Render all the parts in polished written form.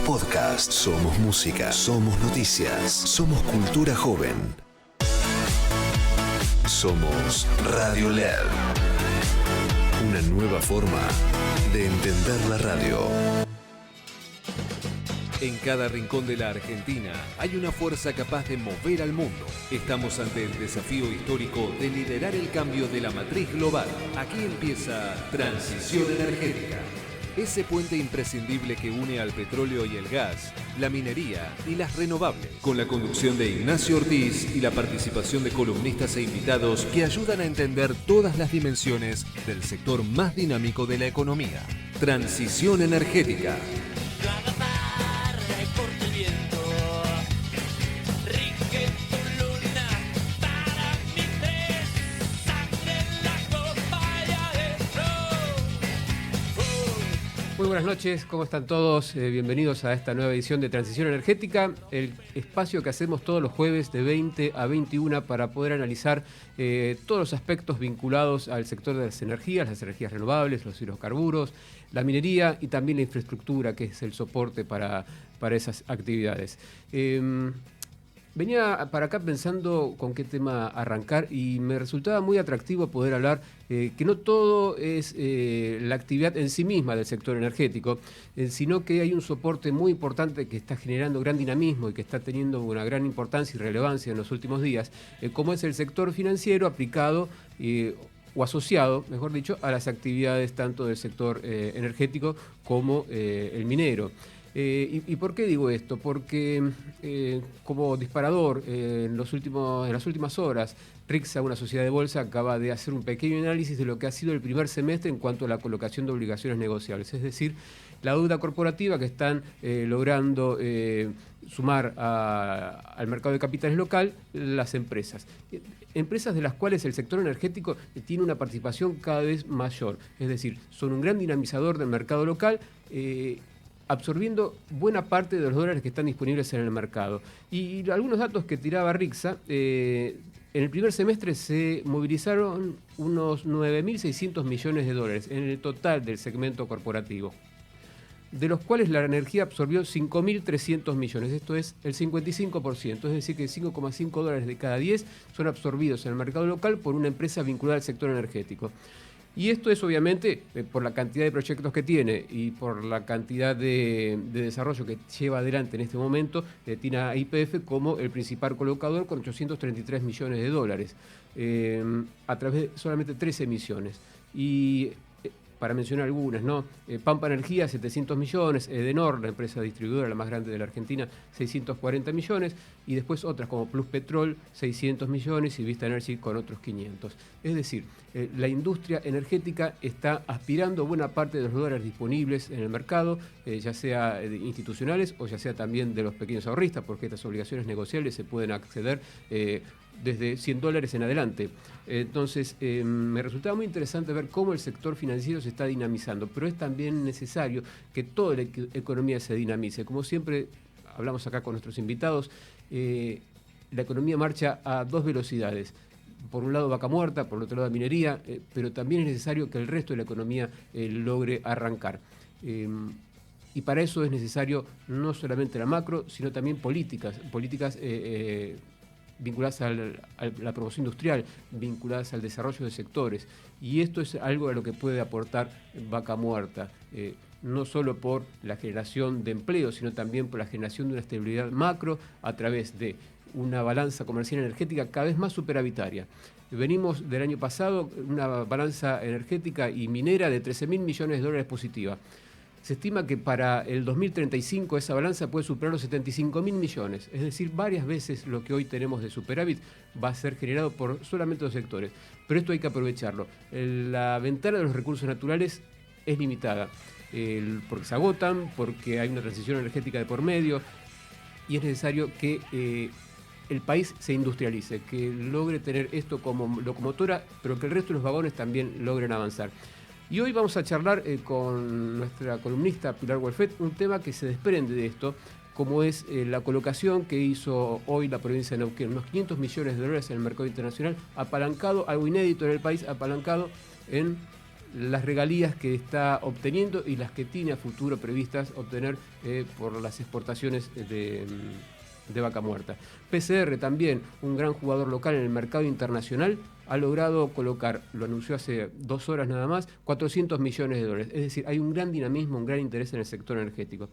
podcast, somos música, somos noticias, somos cultura joven. Somos Radio LED. Una nueva forma de entender la radio. En cada rincón de la Argentina hay una fuerza capaz de mover al mundo. Estamos ante el desafío histórico de liderar el cambio de la matriz global. Aquí empieza Transición Energética. Ese puente imprescindible que une al petróleo y el gas, la minería y las renovables. Con la conducción de Ignacio Ortiz y la participación de columnistas e invitados que ayudan a entender todas las dimensiones del sector más dinámico de la economía. Transición Energética. Muy buenas noches, ¿cómo están todos? Bienvenidos a esta nueva edición de Transición Energética, el espacio que hacemos todos los jueves de 20 a 21 para poder analizar todos los aspectos vinculados al sector de las energías renovables, los hidrocarburos, la minería y también la infraestructura, que es el soporte para esas actividades. Venía para acá pensando con qué tema arrancar y me resultaba muy atractivo poder hablar que no todo es la actividad en sí misma del sector energético, sino que hay un soporte muy importante que está generando gran dinamismo y que está teniendo una gran importancia y relevancia en los últimos días, como es el sector financiero aplicado o asociado, mejor dicho, a las actividades tanto del sector energético como el minero. ¿Y por qué digo esto? Porque como disparador, en las últimas horas, RIXA, una sociedad de bolsa, acaba de hacer un pequeño análisis de lo que ha sido el primer semestre en cuanto a la colocación de obligaciones negociables, es decir, la deuda corporativa que están logrando sumar al mercado de capitales local las empresas. Empresas de las cuales el sector energético tiene una participación cada vez mayor, es decir, son un gran dinamizador del mercado local, absorbiendo buena parte de los dólares que están disponibles en el mercado. Y algunos datos que tiraba RIXA, en el primer semestre se movilizaron unos 9.600 millones de dólares en el total del segmento corporativo, de los cuales la energía absorbió 5.300 millones, esto es el 55%, es decir que 5,5 dólares de cada 10 son absorbidos en el mercado local por una empresa vinculada al sector energético. Y esto es obviamente por la cantidad de proyectos que tiene y por la cantidad de desarrollo que lleva adelante en este momento, tiene a YPF como el principal colocador con 833 millones de dólares a través de solamente 13 emisiones. Y para mencionar algunas, ¿no? Pampa Energía, 700 millones, Edenor, la empresa distribuidora, la más grande de la Argentina, 640 millones, y después otras como Plus Petrol, 600 millones, y Vista Energy con otros 500. Es decir, la industria energética está aspirando buena parte de los dólares disponibles en el mercado, ya sea institucionales o ya sea también de los pequeños ahorristas, porque estas obligaciones negociables se pueden acceder desde $100 en adelante. Entonces, me resultaba muy interesante ver cómo el sector financiero se está dinamizando, pero es también necesario que toda la economía se dinamice. Como siempre hablamos acá con nuestros invitados, la economía marcha a dos velocidades. Por un lado vaca muerta, por el otro lado minería, pero también es necesario que el resto de la economía logre arrancar. Y para eso es necesario no solamente la macro, sino también políticas vinculadas a la promoción industrial, vinculadas al desarrollo de sectores. Y esto es algo a lo que puede aportar Vaca Muerta, no solo por la generación de empleo, sino también por la generación de una estabilidad macro a través de una balanza comercial energética cada vez más superavitaria. Venimos del año pasado una balanza energética y minera de 13.000 millones de dólares positiva. Se estima que para el 2035 esa balanza puede superar los 75.000 millones, es decir, varias veces lo que hoy tenemos de superávit va a ser generado por solamente dos sectores. Pero esto hay que aprovecharlo. La ventana de los recursos naturales es limitada, porque se agotan, porque hay una transición energética de por medio, y es necesario que el país se industrialice, que logre tener esto como locomotora, pero que el resto de los vagones también logren avanzar. Y hoy vamos a charlar con nuestra columnista Pilar Wolfet un tema que se desprende de esto, como es la colocación que hizo hoy la provincia de Neuquén, unos 500 millones de dólares en el mercado internacional, apalancado, algo inédito en el país, apalancado en las regalías que está obteniendo y las que tiene a futuro previstas obtener por las exportaciones de vaca muerta. PCR también, un gran jugador local en el mercado internacional, ha logrado colocar, lo anunció hace 2 horas nada más, $400 millones. Es decir, hay un gran dinamismo, un gran interés en el sector energético.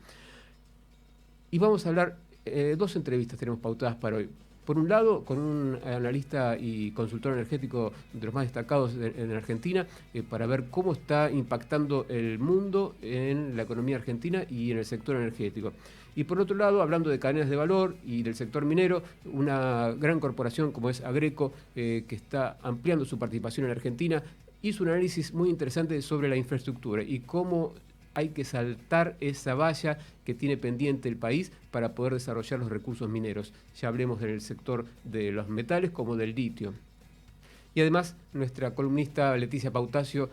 Y vamos a hablar, 2 entrevistas tenemos pautadas para hoy. Por un lado, con un analista y consultor energético de los más destacados en Argentina, para ver cómo está impactando el mundo en la economía argentina y en el sector energético. Y por otro lado, hablando de cadenas de valor y del sector minero, una gran corporación como es Agreco, que está ampliando su participación en Argentina, hizo un análisis muy interesante sobre la infraestructura y cómo hay que saltar esa valla que tiene pendiente el país para poder desarrollar los recursos mineros. Ya hablemos del sector de los metales como del litio. Y además, nuestra columnista Leticia Pautacio,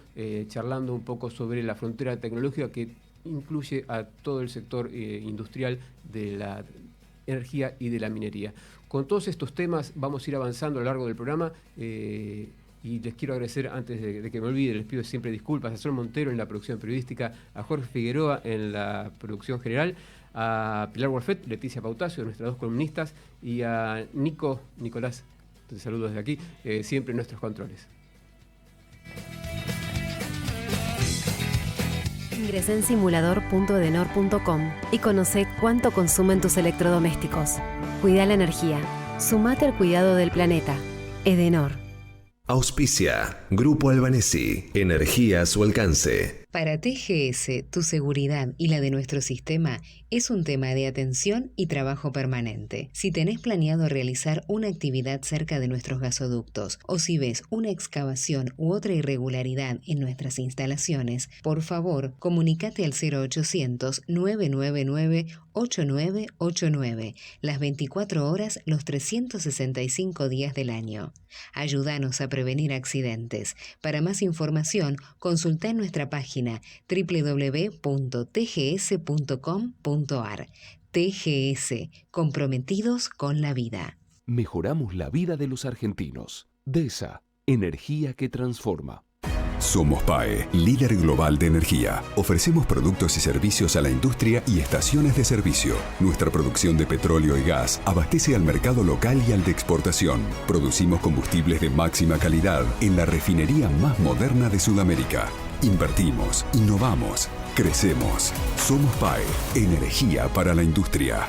charlando un poco sobre la frontera tecnológica que incluye a todo el sector industrial de la energía y de la minería. Con todos estos temas vamos a ir avanzando a lo largo del programa. Y les quiero agradecer, antes de que me olvide, les pido siempre disculpas a Sol Montero en la producción periodística, a Jorge Figueroa en la producción general, a Pilar Wolfet, Leticia Pautacio, nuestras 2 columnistas, y a Nicolás, te saludo desde aquí, siempre en nuestros controles. Ingresá en simulador.edenor.com y conoce cuánto consumen tus electrodomésticos. Cuida la energía. Sumate al cuidado del planeta. Edenor. Auspicia, Grupo Albanesi, energía a su alcance. Para TGS, tu seguridad y la de nuestro sistema es un tema de atención y trabajo permanente. Si tenés planeado realizar una actividad cerca de nuestros gasoductos o si ves una excavación u otra irregularidad en nuestras instalaciones, por favor, comunícate al 0800-999-8989, las 24 horas, los 365 días del año. Ayúdanos a prevenir accidentes. Para más información, consulta en nuestra página www.tgs.com.ar. TGS, comprometidos con la vida. Mejoramos la vida de los argentinos. DESA, energía que transforma. Somos PAE, líder global de energía. Ofrecemos productos y servicios a la industria y estaciones de servicio. Nuestra producción de petróleo y gas abastece al mercado local y al de exportación. Producimos combustibles de máxima calidad en la refinería más moderna de Sudamérica. Invertimos, innovamos, crecemos. Somos PAE, energía para la industria.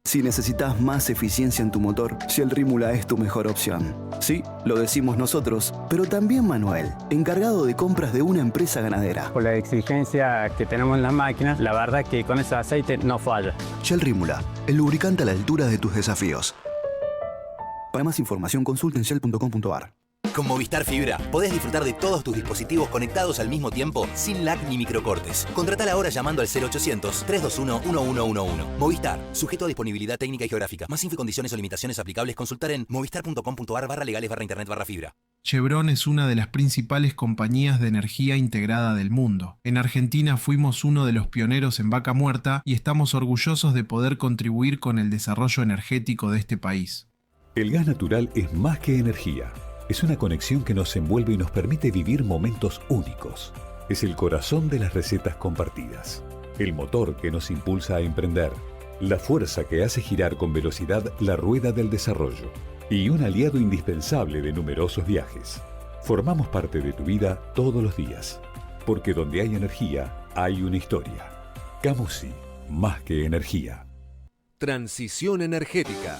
Si necesitas más eficiencia en tu motor, Shell Rímula es tu mejor opción. Sí, lo decimos nosotros, pero también Manuel, encargado de compras de una empresa ganadera. Por la exigencia que tenemos en las máquinas, la verdad que con ese aceite no falla. Shell Rímula, el lubricante a la altura de tus desafíos. Para más información, consulta en shell.com.ar. Con Movistar Fibra podés disfrutar de todos tus dispositivos conectados al mismo tiempo sin lag ni microcortes. Contratala ahora llamando al 0800-321-1111. Movistar, sujeto a disponibilidad técnica y geográfica. Más info y condiciones o limitaciones aplicables, consultar en movistar.com.ar/legales/internet/fibra. Chevron es una de las principales compañías de energía integrada del mundo. En Argentina fuimos uno de los pioneros en vaca muerta y estamos orgullosos de poder contribuir con el desarrollo energético de este país. El gas natural es más que energía. Es una conexión que nos envuelve y nos permite vivir momentos únicos. Es el corazón de las recetas compartidas, el motor que nos impulsa a emprender, la fuerza que hace girar con velocidad la rueda del desarrollo y un aliado indispensable de numerosos viajes. Formamos parte de tu vida todos los días, porque donde hay energía, hay una historia. Camusi, más que energía. Transición energética.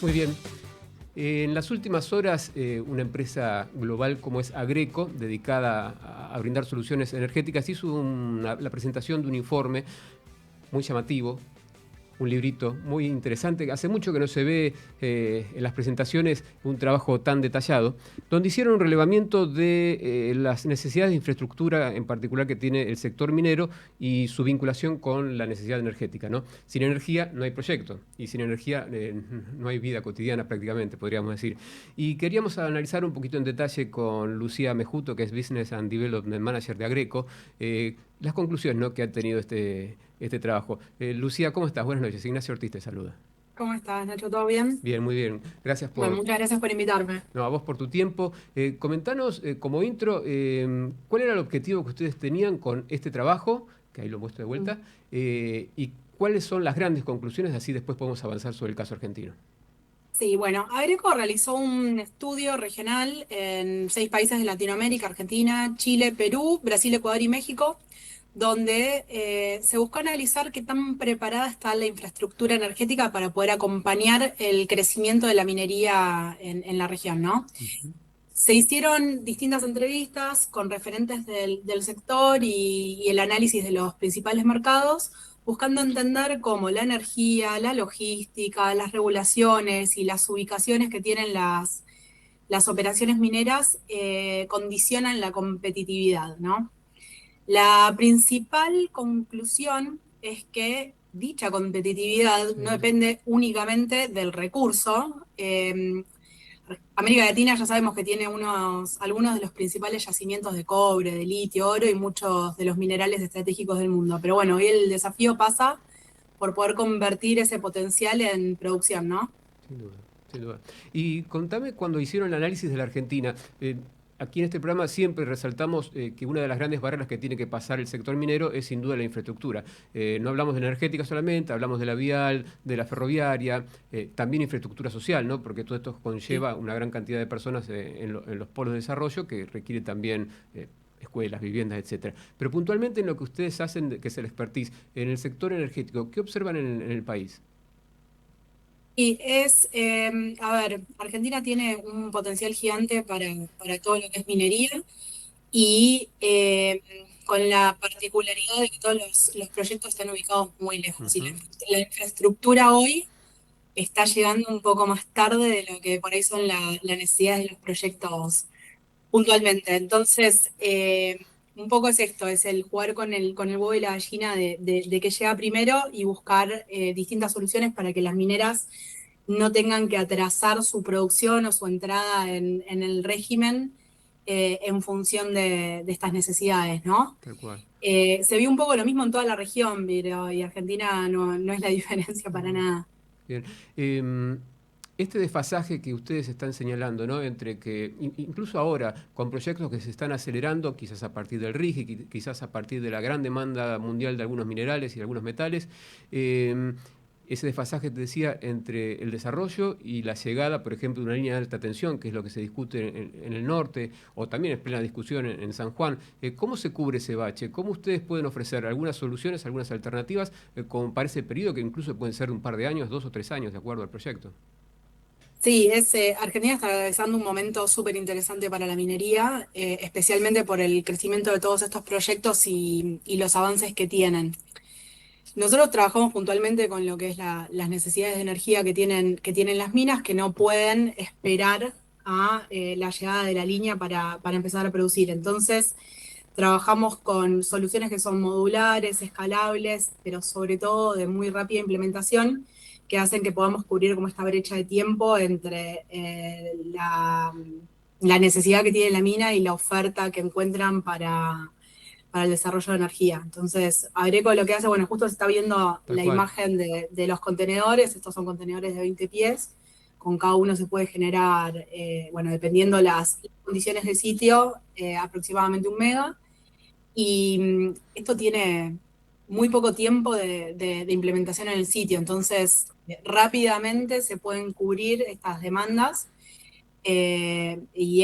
Muy bien. En las últimas horas, una empresa global como es Agreco, dedicada a brindar soluciones energéticas, hizo la presentación de un informe muy llamativo un librito muy interesante. Hace mucho que no se ve en las presentaciones un trabajo tan detallado, donde hicieron un relevamiento de las necesidades de infraestructura, en particular que tiene el sector minero y su vinculación con la necesidad energética, ¿no? Sin energía no hay proyecto y sin energía no hay vida cotidiana prácticamente, podríamos decir. Y queríamos analizar un poquito en detalle con Lucía Mejuto, que es Business and Development Manager de Agreco, las conclusiones, ¿no?, que ha tenido este trabajo. Lucía, ¿cómo estás? Buenas noches. Ignacio Ortiz te saluda. ¿Cómo estás, Nacho? ¿Todo bien? Bien, muy bien. Gracias por... Bueno, muchas gracias por invitarme. No, a vos por tu tiempo. Comentanos, como intro, ¿cuál era el objetivo que ustedes tenían con este trabajo? Que ahí lo muestro de vuelta. Y cuáles son las grandes conclusiones, así después podemos avanzar sobre el caso argentino. Sí, bueno, Agreco realizó un estudio regional en 6 países de Latinoamérica: Argentina, Chile, Perú, Brasil, Ecuador y México, donde se buscó analizar qué tan preparada está la infraestructura energética para poder acompañar el crecimiento de la minería en la región, ¿no? Se hicieron distintas entrevistas con referentes del sector y el análisis de los principales mercados, buscando entender cómo la energía, la logística, las regulaciones y las ubicaciones que tienen las operaciones mineras condicionan la competitividad, ¿no? La principal conclusión es que dicha competitividad no depende únicamente del recurso. América Latina ya sabemos que tiene algunos de los principales yacimientos de cobre, de litio, oro y muchos de los minerales estratégicos del mundo. Pero bueno, hoy el desafío pasa por poder convertir ese potencial en producción, ¿no? Sin duda, sin duda. Y contame, cuando hicieron el análisis de la Argentina, aquí en este programa siempre resaltamos que una de las grandes barreras que tiene que pasar el sector minero es sin duda la infraestructura. No hablamos de energética solamente, hablamos de la vial, de la ferroviaria, también infraestructura social, ¿no? Porque todo esto conlleva una gran cantidad de personas en los polos de desarrollo que requiere también escuelas, viviendas, etcétera. Pero puntualmente en lo que ustedes hacen, que es el expertise, en el sector energético, ¿qué observan en el país? Y Argentina tiene un potencial gigante para todo lo que es minería y con la particularidad de que todos los proyectos están ubicados muy lejos. Y la infraestructura hoy está llegando un poco más tarde de lo que por ahí son las necesidades de los proyectos puntualmente. Entonces, un poco es esto, es el jugar con el huevo y la gallina de que llega primero y buscar distintas soluciones para que las mineras no tengan que atrasar su producción o su entrada en el régimen en función de estas necesidades, ¿no? Tal cual. Se vio un poco lo mismo en toda la región, pero y Argentina no es la diferencia para nada. Bien. Este desfasaje que ustedes están señalando, ¿no?, entre que, incluso ahora, con proyectos que se están acelerando, quizás a partir del RIGI, quizás a partir de la gran demanda mundial de algunos minerales y de algunos metales, ese desfasaje, te decía, entre el desarrollo y la llegada, por ejemplo, de una línea de alta tensión, que es lo que se discute en el norte, o también es plena discusión en San Juan. ¿Cómo se cubre ese bache? ¿Cómo ustedes pueden ofrecer algunas soluciones, algunas alternativas, para ese periodo que incluso pueden ser de un par de años, 2 o 3 años, de acuerdo al proyecto? Sí, Argentina está atravesando un momento súper interesante para la minería, especialmente por el crecimiento de todos estos proyectos y los avances que tienen. Nosotros trabajamos puntualmente con lo que es las necesidades de energía que tienen las minas, que no pueden esperar a la llegada de la línea para empezar a producir. Entonces, trabajamos con soluciones que son modulares, escalables, pero sobre todo de muy rápida implementación, que hacen que podamos cubrir como esta brecha de tiempo entre la necesidad que tiene la mina y la oferta que encuentran para el desarrollo de energía. Entonces, Agreco lo que hace, bueno, justo se está viendo la imagen de los contenedores. Estos son contenedores de 20 pies, con cada uno se puede generar, dependiendo las condiciones de sitio, aproximadamente 1 mega, y esto tiene muy poco tiempo de implementación en el sitio, entonces rápidamente se pueden cubrir estas demandas y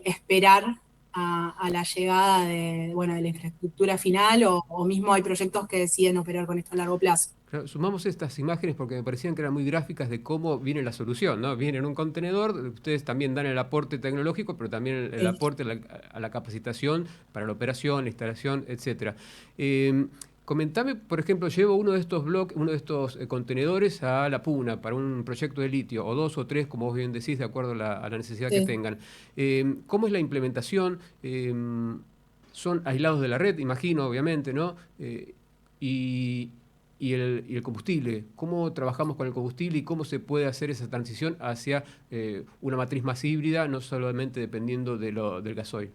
esperar a la llegada de la infraestructura final o mismo hay proyectos que deciden operar con esto a largo plazo. Claro, sumamos estas imágenes porque me parecían que eran muy gráficas de cómo viene la solución, ¿no? Viene en un contenedor, ustedes también dan el aporte tecnológico, pero también el aporte a la capacitación para la operación, la instalación, etcétera. Comentame, por ejemplo, llevo uno de estos bloques, uno de estos contenedores a La Puna para un proyecto de litio, o 2 o 3, como vos bien decís, de acuerdo a la necesidad que Sí. tengan. ¿Cómo es la implementación? Son aislados de la red, imagino, obviamente, ¿no? Y, y el combustible. ¿Cómo trabajamos con el combustible y cómo se puede hacer esa transición hacia una matriz más híbrida, no solamente dependiendo del gasoil?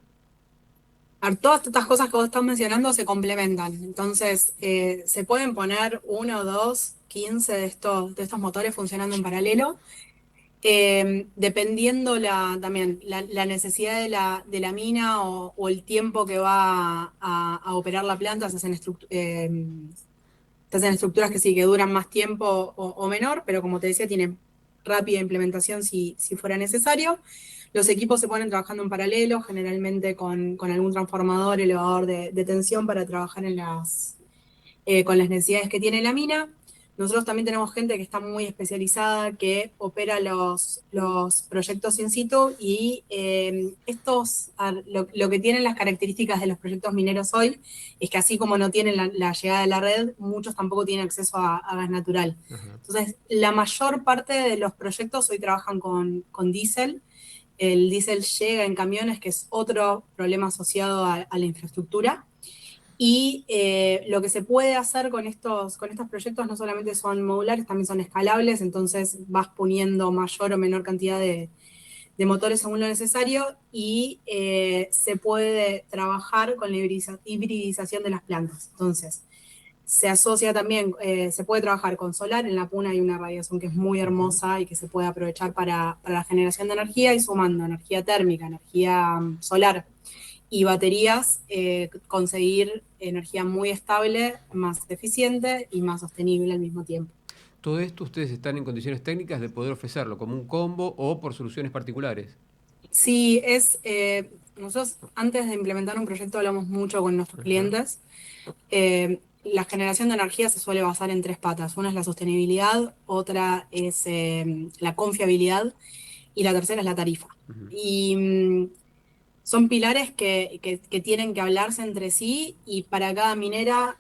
Todas estas cosas que vos estás mencionando se complementan. Entonces, se pueden poner 1, 2, 15 de estos motores funcionando en paralelo, dependiendo también la necesidad de la mina o el tiempo que va a operar la planta. Se hacen estructuras que sí, que duran más tiempo o menor, pero como te decía, tienen rápida implementación si fuera necesario. Los equipos se ponen trabajando en paralelo, generalmente con algún transformador, elevador de tensión para trabajar con las necesidades que tiene la mina. Nosotros también tenemos gente que está muy especializada, que opera los proyectos in situ y lo que tienen las características de los proyectos mineros hoy es que así como no tienen la llegada de la red, muchos tampoco tienen acceso a gas natural. Ajá. Entonces, la mayor parte de los proyectos hoy trabajan con diésel. El diésel llega en camiones, que es otro problema asociado a la infraestructura. Y lo que se puede hacer con estos proyectos no solamente son modulares, también son escalables, entonces vas poniendo mayor o menor cantidad de motores según lo necesario y se puede trabajar con la hibridización de las plantas. Entonces, se asocia también, se puede trabajar con solar. En La Puna hay una radiación que es muy hermosa y que se puede aprovechar para la generación de energía, y sumando energía térmica, energía solar y baterías, conseguir energía muy estable, más eficiente y más sostenible al mismo tiempo. Todo esto ustedes están en condiciones técnicas de poder ofrecerlo como un combo o por soluciones particulares. Sí, nosotros antes de implementar un proyecto hablamos mucho con nuestros clientes. La generación de energía se suele basar en 3 patas. Una es la sostenibilidad, otra es la confiabilidad y la tercera es la tarifa. Y son pilares que tienen que hablarse entre sí, y para cada minera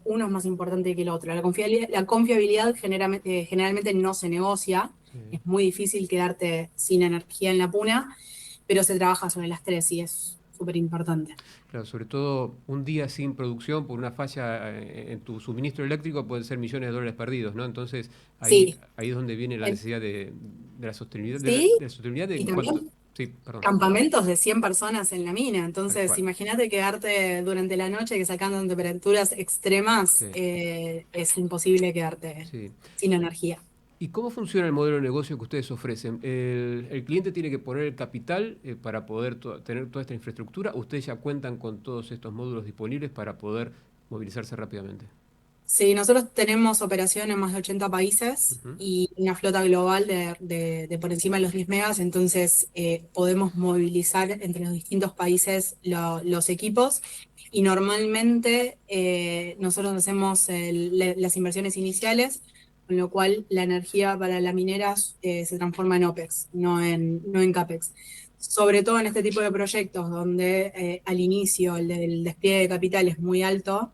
uno es más importante que el otro. La confiabilidad generalmente no se negocia. Es muy difícil quedarte sin energía en La Puna, pero se trabaja sobre las 3 y es súper importante. Claro, sobre todo un día sin producción por una falla en tu suministro eléctrico pueden ser millones de dólares perdidos, ¿no? Entonces ahí, Sí. ahí es donde viene la necesidad de la sostenibilidad. Sí, De la sostenibilidad y en también cuanto... Sí, perdón. campamentos de 100 personas en la mina. Tal Entonces, cual. imagínate quedarte durante la noche que sacando en temperaturas extremas, Sí. es imposible quedarte Sí. sin energía. ¿Y cómo funciona el modelo de negocio que ustedes ofrecen? ¿El cliente tiene que poner el capital para poder tener toda esta infraestructura? ¿Ustedes ya cuentan con todos estos módulos disponibles para poder movilizarse rápidamente? Sí, nosotros tenemos operación en más de 80 países y una flota global de por encima de los 10 megas, entonces podemos movilizar entre los distintos países los equipos, y normalmente nosotros hacemos las inversiones iniciales, con lo cual la energía para la minera se transforma en OPEX, no en CAPEX. Sobre todo en este tipo de proyectos donde al inicio el despliegue de capital es muy alto,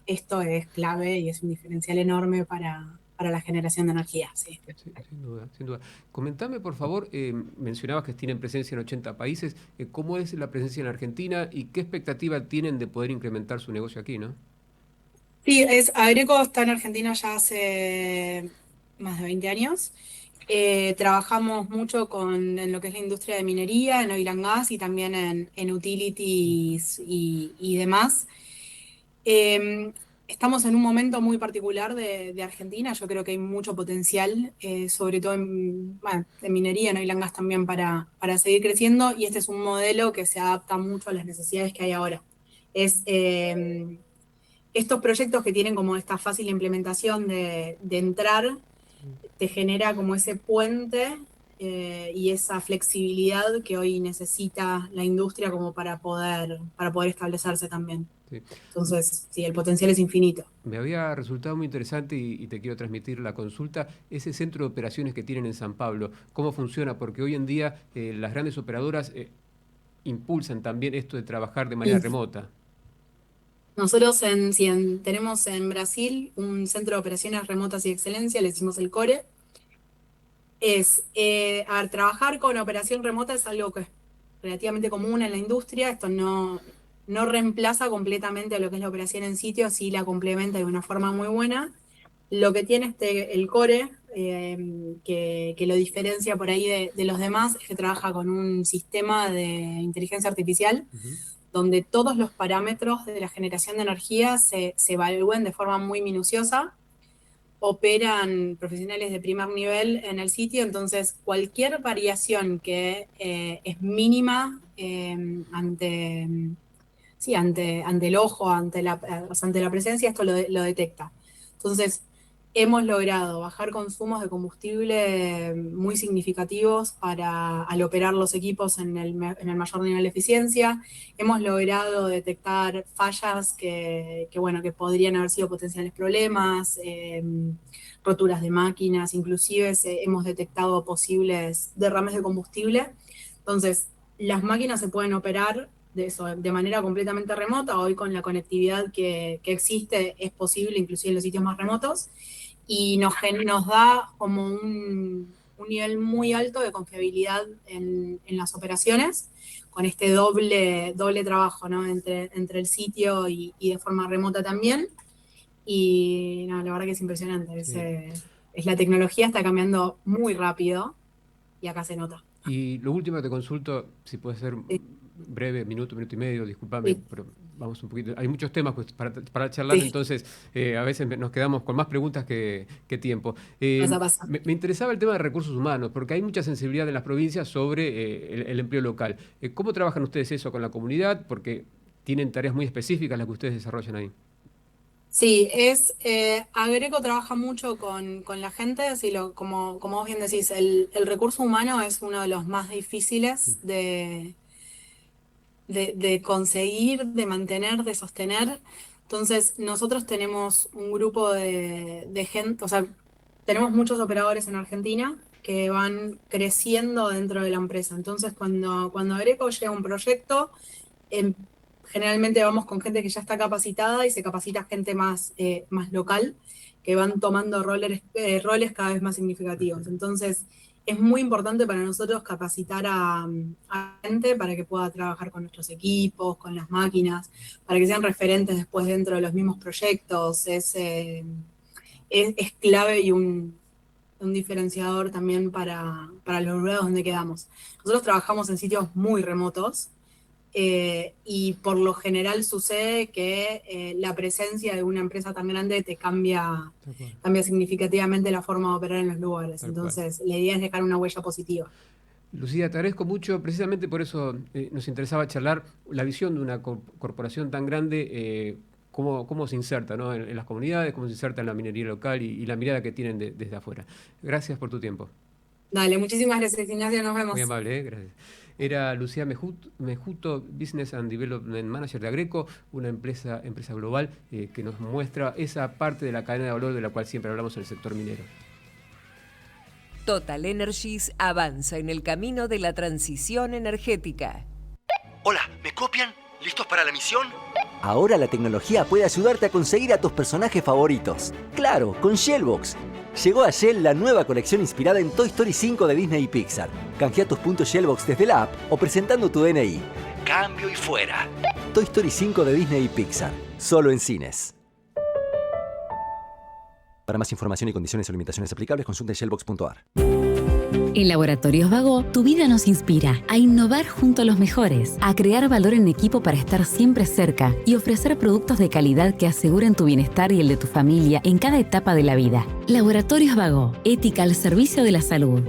esto es clave y es un diferencial enorme para la generación de energía. Sí. Sí, sin duda, sin duda. Comentame, por favor, mencionabas que tienen presencia en 80 países. ¿Cómo es la presencia en Argentina y qué expectativa tienen de poder incrementar su negocio aquí, no? Sí, Agreco está en Argentina ya hace más de 20 años. Trabajamos mucho en lo que es la industria de minería, en oil and gas y también en utilities y demás. Estamos en un momento muy particular de Argentina. Yo creo que hay mucho potencial, sobre todo en minería, en oil and gas también, para seguir creciendo, y este es un modelo que se adapta mucho a las necesidades que hay ahora. Estos proyectos que tienen como esta fácil implementación de entrar, te genera como ese puente y esa flexibilidad que hoy necesita la industria como para poder establecerse también. Sí. Entonces, sí, el potencial es infinito. Me había resultado muy interesante y te quiero transmitir la consulta, ese centro de operaciones que tienen en San Pablo. ¿Cómo funciona? Porque hoy en día las grandes operadoras impulsan también esto de trabajar de manera remota. Nosotros tenemos en Brasil un centro de operaciones remotas y excelencia, le decimos el CORE. Trabajar con operación remota es algo que es relativamente común en la industria. Esto no reemplaza completamente a lo que es la operación en sitio, sí la complementa de una forma muy buena. Lo que tiene el CORE, que lo diferencia por ahí de los demás, es que trabaja con un sistema de inteligencia artificial, donde todos los parámetros de la generación de energía se evalúen de forma muy minuciosa. Operan profesionales de primer nivel en el sitio, entonces cualquier variación que es mínima ante el ojo, ante la presencia, esto lo detecta. Entonces, hemos logrado bajar consumos de combustible muy significativos al operar los equipos en el mayor nivel de eficiencia. Hemos logrado detectar fallas que podrían haber sido potenciales problemas, roturas de máquinas, inclusive hemos detectado posibles derrames de combustible. Entonces, las máquinas se pueden operar de manera completamente remota. Hoy con la conectividad que existe es posible, inclusive en los sitios más remotos, y nos da como un nivel muy alto de confiabilidad en las operaciones, con este doble trabajo, ¿no? entre el sitio y de forma remota también. Y no, la verdad que es impresionante. La tecnología está cambiando muy rápido y acá se nota. Y lo último que te consulto, si puede ser breve, minuto y medio, discúlpame, pero vamos un poquito. Hay muchos temas para charlar, entonces a veces nos quedamos con más preguntas que tiempo. Pasa. Me interesaba el tema de recursos humanos, porque hay mucha sensibilidad en las provincias sobre el empleo local. ¿Cómo trabajan ustedes eso con la comunidad? Porque tienen tareas muy específicas las que ustedes desarrollan ahí. Sí, Agreco trabaja mucho con la gente, así como vos bien decís, el recurso humano es uno de los más difíciles de conseguir, de mantener, de sostener. Entonces, nosotros tenemos un grupo de gente, o sea, tenemos muchos operadores en Argentina que van creciendo dentro de la empresa. Entonces, cuando Agreco llega a un proyecto, generalmente vamos con gente que ya está capacitada y se capacita gente más local, que van tomando roles cada vez más significativos. Entonces, es muy importante para nosotros capacitar a gente para que pueda trabajar con nuestros equipos, con las máquinas, para que sean referentes después dentro de los mismos proyectos. Es clave y un diferenciador también para los lugares donde quedamos. Nosotros trabajamos en sitios muy remotos, y por lo general sucede que la presencia de una empresa tan grande te cambia significativamente la forma de operar en los lugares. Entonces, la idea es dejar una huella positiva. Lucía, te agradezco mucho. Precisamente por eso nos interesaba charlar la visión de una corporación tan grande, cómo se inserta, ¿no? en las comunidades, cómo se inserta en la minería local y la mirada que tienen desde afuera. Gracias por tu tiempo. Dale, muchísimas gracias, Ignacio. Nos vemos. Muy amable, gracias. Era Lucía Mejuto, Business and Development Manager de Agreco, una empresa global que nos muestra esa parte de la cadena de valor de la cual siempre hablamos en el sector minero. Total Energies avanza en el camino de la transición energética. Hola, ¿me copian? ¿Listos para la misión? Ahora la tecnología puede ayudarte a conseguir a tus personajes favoritos. ¡Claro, con Shellbox! Llegó a Shell la nueva colección inspirada en Toy Story 5 de Disney y Pixar. Canjea tus puntos Shellbox desde la app o presentando tu DNI. Cambio y fuera. Toy Story 5 de Disney y Pixar. Solo en cines. Para más información y condiciones o limitaciones aplicables, consulte shellbox.ar. En Laboratorios Vago, tu vida nos inspira a innovar junto a los mejores, a crear valor en equipo para estar siempre cerca y ofrecer productos de calidad que aseguren tu bienestar y el de tu familia en cada etapa de la vida. Laboratorios Vago, ética al servicio de la salud.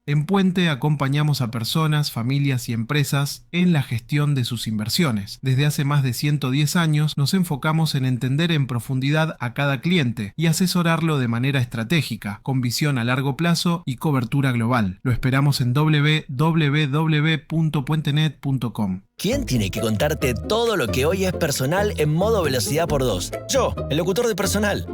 En Puente acompañamos a personas, familias y empresas en la gestión de sus inversiones. Desde hace más de 110 años nos enfocamos en entender en profundidad a cada cliente y asesorarlo de manera estratégica, con visión a largo plazo y cobertura global. Lo esperamos en www.puentenet.com. ¿Quién tiene que contarte todo lo que hoy es Personal en modo velocidad por 2? Yo, el locutor de Personal.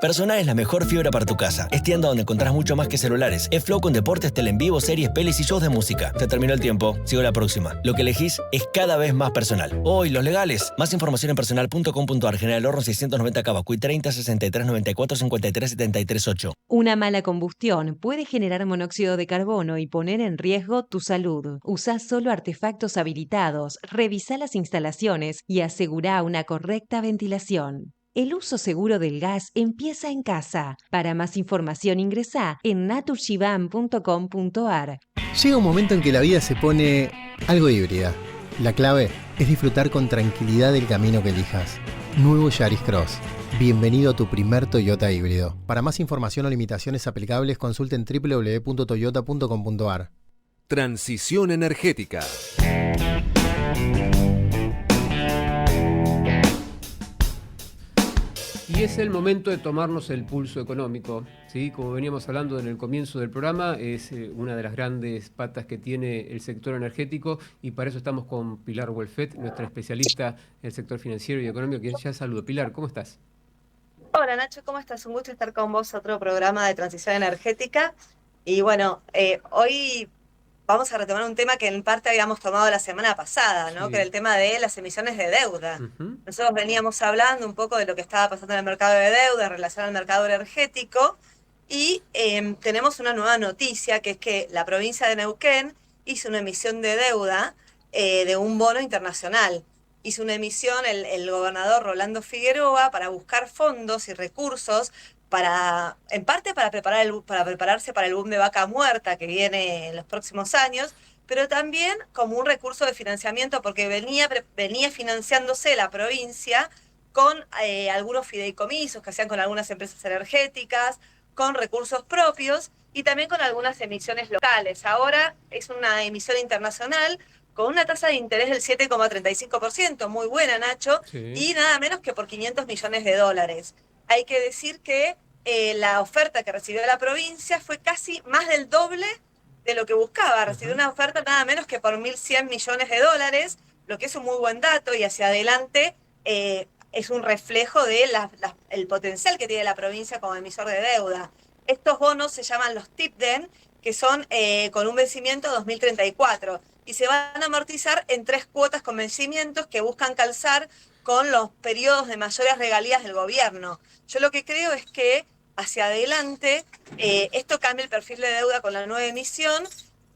Personal es la mejor fibra para tu casa. Es tienda donde encontrás mucho más que celulares. Es Flow con deportes, tele en vivo, series, pelis y shows de música. Se terminó el tiempo. Sigo la próxima. Lo que elegís es cada vez más personal. Hoy, los legales. Más información en personal.com.ar. General Horno 690 Cavacuy 30 63 94 53 73 8. Una mala combustión puede generar monóxido de carbono y poner en riesgo tu salud. Usá solo artefactos habilitados, revisá las instalaciones y asegurá una correcta ventilación. El uso seguro del gas empieza en casa. Para más información ingresá en naturgivan.com.ar. Llega un momento en que la vida se pone algo híbrida. La clave es disfrutar con tranquilidad del camino que elijas. Nuevo Yaris Cross. Bienvenido a tu primer Toyota híbrido. Para más información o limitaciones aplicables, consulten www.toyota.com.ar. Transición energética. Y es el momento de tomarnos el pulso económico, ¿sí? Como veníamos hablando en el comienzo del programa, es una de las grandes patas que tiene el sector energético, y para eso estamos con Pilar Wolfet, nuestra especialista en el sector financiero y económico, que ya saludo. Pilar, ¿cómo estás? Hola Nacho, ¿cómo estás? Un gusto estar con vos, otro programa de transición energética. Y bueno, hoy vamos a retomar un tema que en parte habíamos tomado la semana pasada, ¿no? Sí. Que era el tema de las emisiones de deuda. Uh-huh. Nosotros veníamos hablando un poco de lo que estaba pasando en el mercado de deuda en relación al mercado energético, y tenemos una nueva noticia, que es que la provincia de Neuquén hizo una emisión de deuda de un bono internacional. Hizo una emisión el gobernador Rolando Figueroa para buscar fondos y recursos en parte para prepararse para el boom de vaca muerta que viene en los próximos años, pero también como un recurso de financiamiento, porque venía financiándose la provincia con algunos fideicomisos que hacían con algunas empresas energéticas, con recursos propios y también con algunas emisiones locales. Ahora es una emisión internacional con una tasa de interés del 7,35%, muy buena, Nacho, Sí. y nada menos que por 500 millones de dólares. Hay que decir que la oferta que recibió la provincia fue casi más del doble de lo que buscaba. Recibió una oferta nada menos que por 1.100 millones de dólares, lo que es un muy buen dato, y hacia adelante es un reflejo de el potencial que tiene la provincia como emisor de deuda. Estos bonos se llaman los TIPDEN, que son con un vencimiento 2034, y se van a amortizar en 3 cuotas con vencimientos que buscan calzar con los periodos de mayores regalías del gobierno. Yo lo que creo es que hacia adelante esto cambia el perfil de deuda con la nueva emisión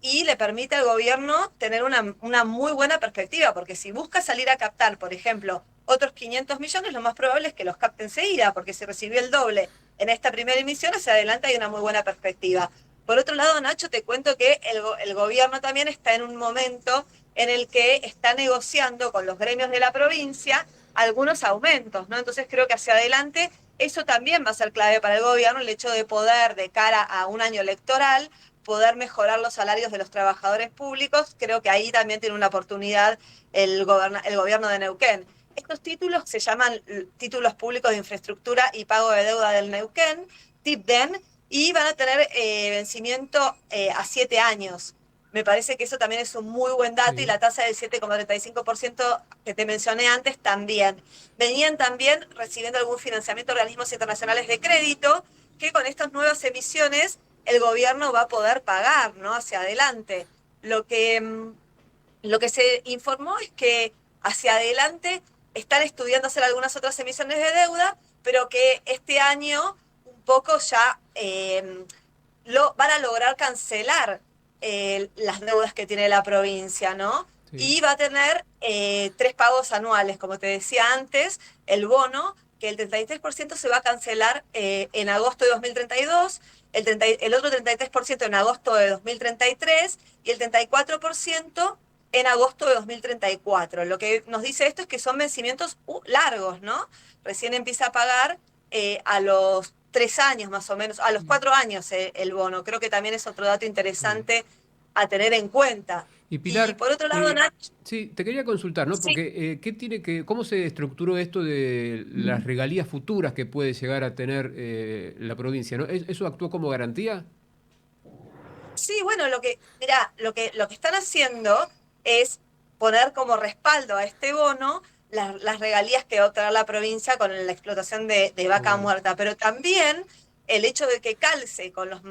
y le permite al gobierno tener una muy buena perspectiva, porque si busca salir a captar, por ejemplo, otros 500 millones, lo más probable es que los capte enseguida, porque si recibió el doble en esta primera emisión, hacia adelante hay una muy buena perspectiva. Por otro lado, Nacho, te cuento que el gobierno también está en un momento en el que está negociando con los gremios de la provincia algunos aumentos, ¿no? Entonces creo que hacia adelante eso también va a ser clave para el gobierno, el hecho de poder, de cara a un año electoral, poder mejorar los salarios de los trabajadores públicos. Creo que ahí también tiene una oportunidad el gobierno de Neuquén. Estos títulos se llaman títulos públicos de infraestructura y pago de deuda del Neuquén, TIPDEN, y van a tener vencimiento a 7 años. Me parece que eso también es un muy buen dato, y la tasa del 7,35% que te mencioné antes también. Venían también recibiendo algún financiamiento de organismos internacionales de crédito, que con estas nuevas emisiones el gobierno va a poder pagar, ¿no? Hacia adelante. Lo que se informó es que hacia adelante están estudiando hacer algunas otras emisiones de deuda, pero que este año un poco ya van a lograr cancelar las deudas que tiene la provincia, ¿no? Sí. Y va a tener 3 pagos anuales, como te decía antes, el bono, que el 33% se va a cancelar en agosto de 2032, el otro 33% en agosto de 2033 y el 34% en agosto de 2034. Lo que nos dice esto es que son vencimientos largos, ¿no? Recién empieza a pagar a los 3 años más o menos, a los 4 años el bono. Creo que también es otro dato interesante a tener en cuenta. Y Pilar, y por otro lado, Nacho, sí, te quería consultar, ¿no? Porque ¿cómo se estructuró esto de las regalías futuras que puede llegar a tener la provincia, ¿no? ¿Eso actuó como garantía? Sí, bueno, lo que están haciendo es poner como respaldo a este bono las regalías que va a obtener la provincia con la explotación de vaca muerta, pero también el hecho de que calce con los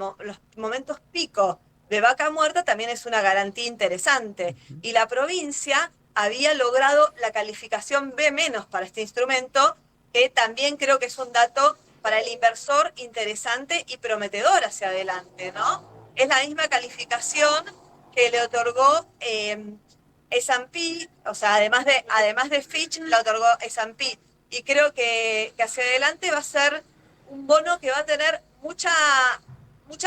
momentos pico de vaca muerta también es una garantía interesante. Y la provincia había logrado la calificación B- para este instrumento, que también creo que es un dato para el inversor interesante y prometedor hacia adelante, ¿no? Es la misma calificación que le otorgó S&P, o sea, además de Fitch, la otorgó S&P. Y creo que hacia adelante va a ser un bono que va a tener mucha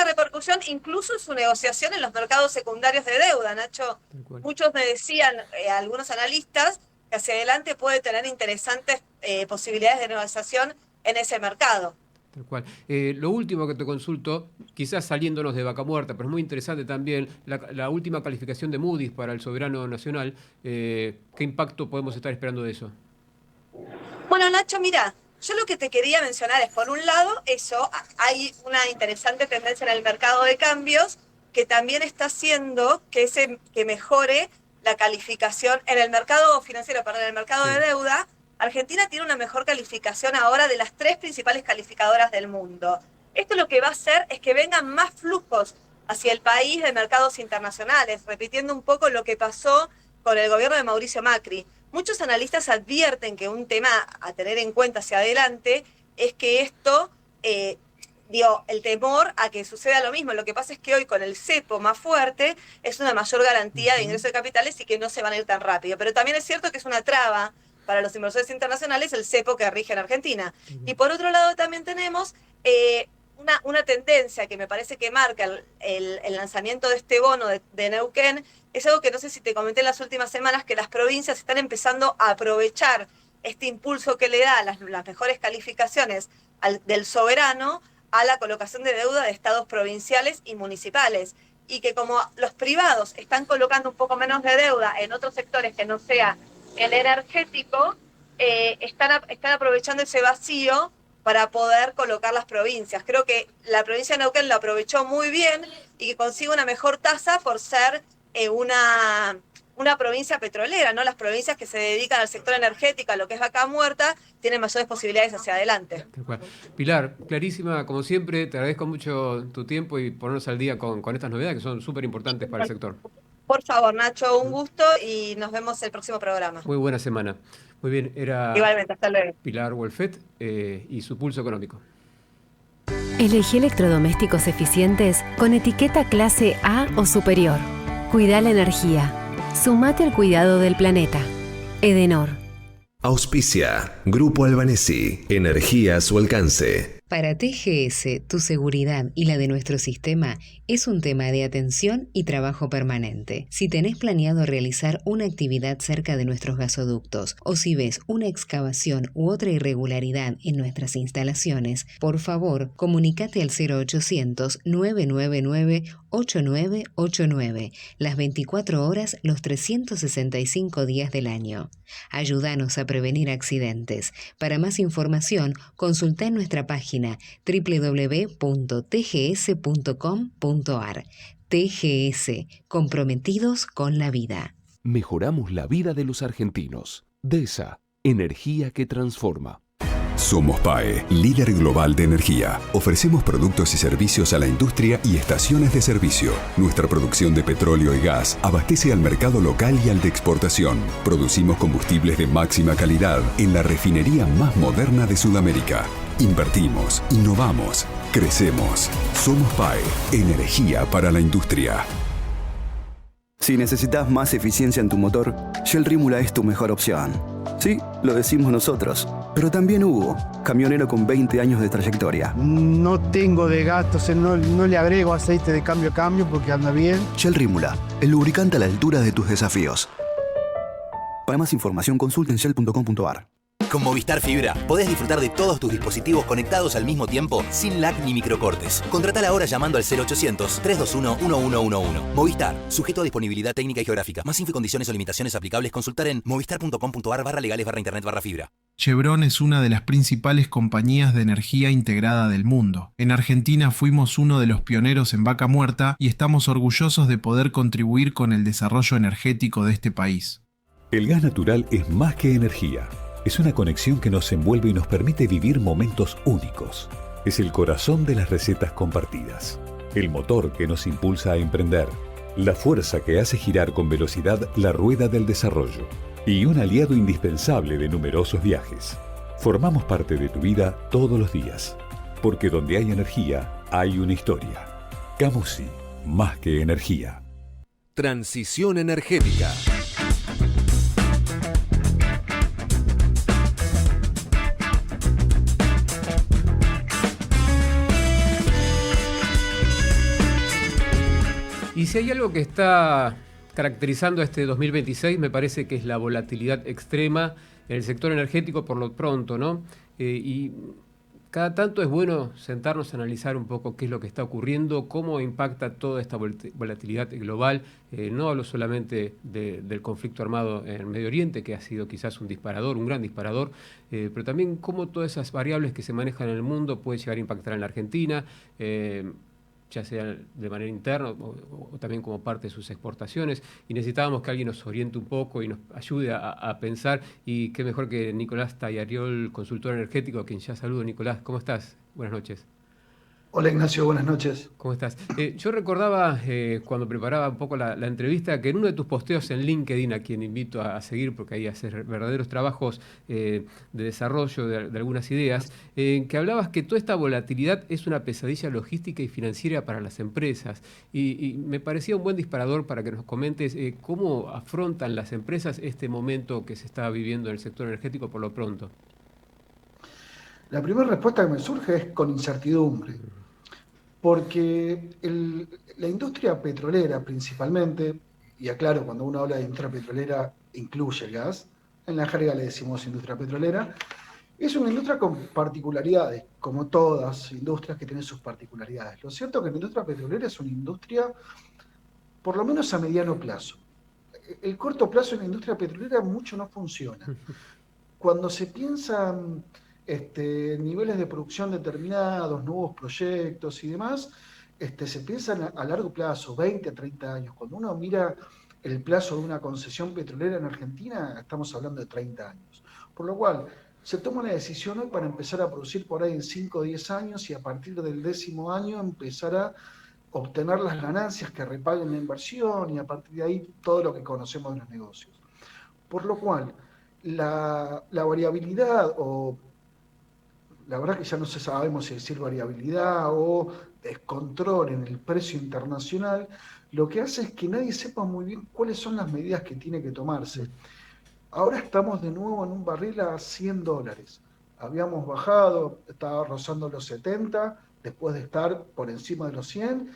repercusión, incluso en su negociación en los mercados secundarios de deuda, Nacho. Muchos me decían, algunos analistas, que hacia adelante puede tener interesantes posibilidades de negociación en ese mercado. Tal cual. Lo último que te consulto, quizás saliéndonos de vaca muerta, pero es muy interesante también, la última calificación de Moody's para el soberano nacional. ¿Qué impacto podemos estar esperando de eso? Bueno, Nacho, mira, yo lo que te quería mencionar es, por un lado, hay una interesante tendencia en el mercado de cambios que también está haciendo que mejore la calificación en el mercado financiero, en el mercado de deuda. Argentina tiene una mejor calificación ahora de las 3 principales calificadoras del mundo. Esto lo que va a hacer es que vengan más flujos hacia el país de mercados internacionales, repitiendo un poco lo que pasó con el gobierno de Mauricio Macri. Muchos analistas advierten que un tema a tener en cuenta hacia adelante es que esto el temor a que suceda lo mismo. Lo que pasa es que hoy con el cepo más fuerte es una mayor garantía de ingreso de capitales y que no se van a ir tan rápido. Pero también es cierto que es una traba para los inversores internacionales el cepo que rige en Argentina. Y por otro lado también tenemos una tendencia que me parece que marca el lanzamiento de este bono de Neuquén. Es algo que no sé si te comenté en las últimas semanas, que las provincias están empezando a aprovechar este impulso que le da las mejores calificaciones del soberano a la colocación de deuda de estados provinciales y municipales. Y que como los privados están colocando un poco menos de deuda en otros sectores que no sea el energético, están aprovechando ese vacío para poder colocar las provincias. Creo que la provincia de Neuquén lo aprovechó muy bien y que consigue una mejor tasa por ser una provincia petrolera, ¿no? Las provincias que se dedican al sector energético, a lo que es vaca muerta, tienen mayores posibilidades hacia adelante. Pilar, clarísima, como siempre, te agradezco mucho tu tiempo y ponernos al día con estas novedades que son súper importantes para el sector. Por favor, Nacho, un gusto y nos vemos el próximo programa. Muy buena semana. Muy bien, era igualmente, hasta luego. Pilar Wolfet y su pulso económico. Elegí electrodomésticos eficientes con etiqueta clase A o superior. Cuida la energía. Sumate al cuidado del planeta. Edenor. Auspicia Grupo Albanesi. Energía a su alcance. Para TGS, tu seguridad y la de nuestro sistema es un tema de atención y trabajo permanente. Si tenés planeado realizar una actividad cerca de nuestros gasoductos o si ves una excavación u otra irregularidad en nuestras instalaciones, por favor, comunícate al 0800-999-8989, las 24 horas, los 365 días del año. Ayúdanos a prevenir accidentes. Para más información, consulta en nuestra página www.tgs.com.ar. TGS, comprometidos con la vida. Mejoramos la vida de los argentinos. DESA, energía que transforma. Somos PAE, líder global de energía. Ofrecemos productos y servicios a la industria y estaciones de servicio. Nuestra producción de petróleo y gas abastece al mercado local y al de exportación. Producimos combustibles de máxima calidad en la refinería más moderna de Sudamérica. Invertimos, innovamos, crecemos. Somos PAE, energía para la industria. Si necesitas más eficiencia en tu motor, Shell Rímula es tu mejor opción. Sí, lo decimos nosotros, pero también Hugo, camionero con 20 años de trayectoria. No tengo desgaste, no le agrego aceite de cambio a cambio porque anda bien. Shell Rímula, el lubricante a la altura de tus desafíos. Para más información, consulta en shell.com.ar. Con Movistar Fibra podés disfrutar de todos tus dispositivos conectados al mismo tiempo sin lag ni microcortes. Contratala ahora llamando al 0800-321-1111. Movistar, sujeto a disponibilidad técnica y geográfica. Más info y condiciones o limitaciones aplicables, consultar en movistar.com.ar/legales/internet/fibra. Chevron es una de las principales compañías de energía integrada del mundo. En Argentina fuimos uno de los pioneros en vaca muerta y estamos orgullosos de poder contribuir con el desarrollo energético de este país. El gas natural es más que energía. Es una conexión que nos envuelve y nos permite vivir momentos únicos. Es el corazón de las recetas compartidas. El motor que nos impulsa a emprender. La fuerza que hace girar con velocidad la rueda del desarrollo. Y un aliado indispensable de numerosos viajes. Formamos parte de tu vida todos los días. Porque donde hay energía, hay una historia. Camusi, más que energía. Transición energética. Y si hay algo que está caracterizando este 2026, me parece que es la volatilidad extrema en el sector energético por lo pronto, ¿no? Y cada tanto es bueno sentarnos a analizar un poco qué es lo que está ocurriendo, cómo impacta toda esta volatilidad global. No hablo solamente del conflicto armado en el Medio Oriente, que ha sido quizás un disparador, un gran disparador, pero también cómo todas esas variables que se manejan en el mundo pueden llegar a impactar en la Argentina, ya sea de manera interna o también como parte de sus exportaciones, y necesitábamos que alguien nos oriente un poco y nos ayude a pensar, y qué mejor que Nicolás Tayariol, consultor energético, a quien ya saludo. Nicolás, ¿cómo estás? Buenas noches. Hola Ignacio, buenas noches. ¿Cómo estás? Yo recordaba cuando preparaba un poco la entrevista que en uno de tus posteos en LinkedIn, a quien invito a seguir porque ahí haces verdaderos trabajos de desarrollo de algunas ideas, que hablabas que toda esta volatilidad es una pesadilla logística y financiera para las empresas. Y me parecía un buen disparador para que nos comentes cómo afrontan las empresas este momento que se está viviendo en el sector energético por lo pronto. La primera respuesta que me surge es con incertidumbre, porque la industria petrolera principalmente, y aclaro, cuando uno habla de industria petrolera incluye el gas, en la jerga le decimos industria petrolera, es una industria con particularidades, como todas industrias que tienen sus particularidades. Lo cierto es que la industria petrolera es una industria, por lo menos a mediano plazo. El corto plazo en la industria petrolera mucho no funciona. Cuando se piensan niveles de producción determinados, nuevos proyectos y demás, se piensan a largo plazo, 20 a 30 años. Cuando uno mira el plazo de una concesión petrolera en Argentina, estamos hablando de 30 años. Por lo cual, se toma una decisión hoy para empezar a producir por ahí en 5 o 10 años y a partir del 10º año empezar a obtener las ganancias que repaguen la inversión y a partir de ahí todo lo que conocemos de los negocios. Por lo cual, la variabilidad o la verdad que ya no sabemos si decir variabilidad o descontrol en el precio internacional, lo que hace es que nadie sepa muy bien cuáles son las medidas que tiene que tomarse. Ahora estamos de nuevo en un barril a $100. Habíamos bajado, estaba rozando los 70, después de estar por encima de los 100,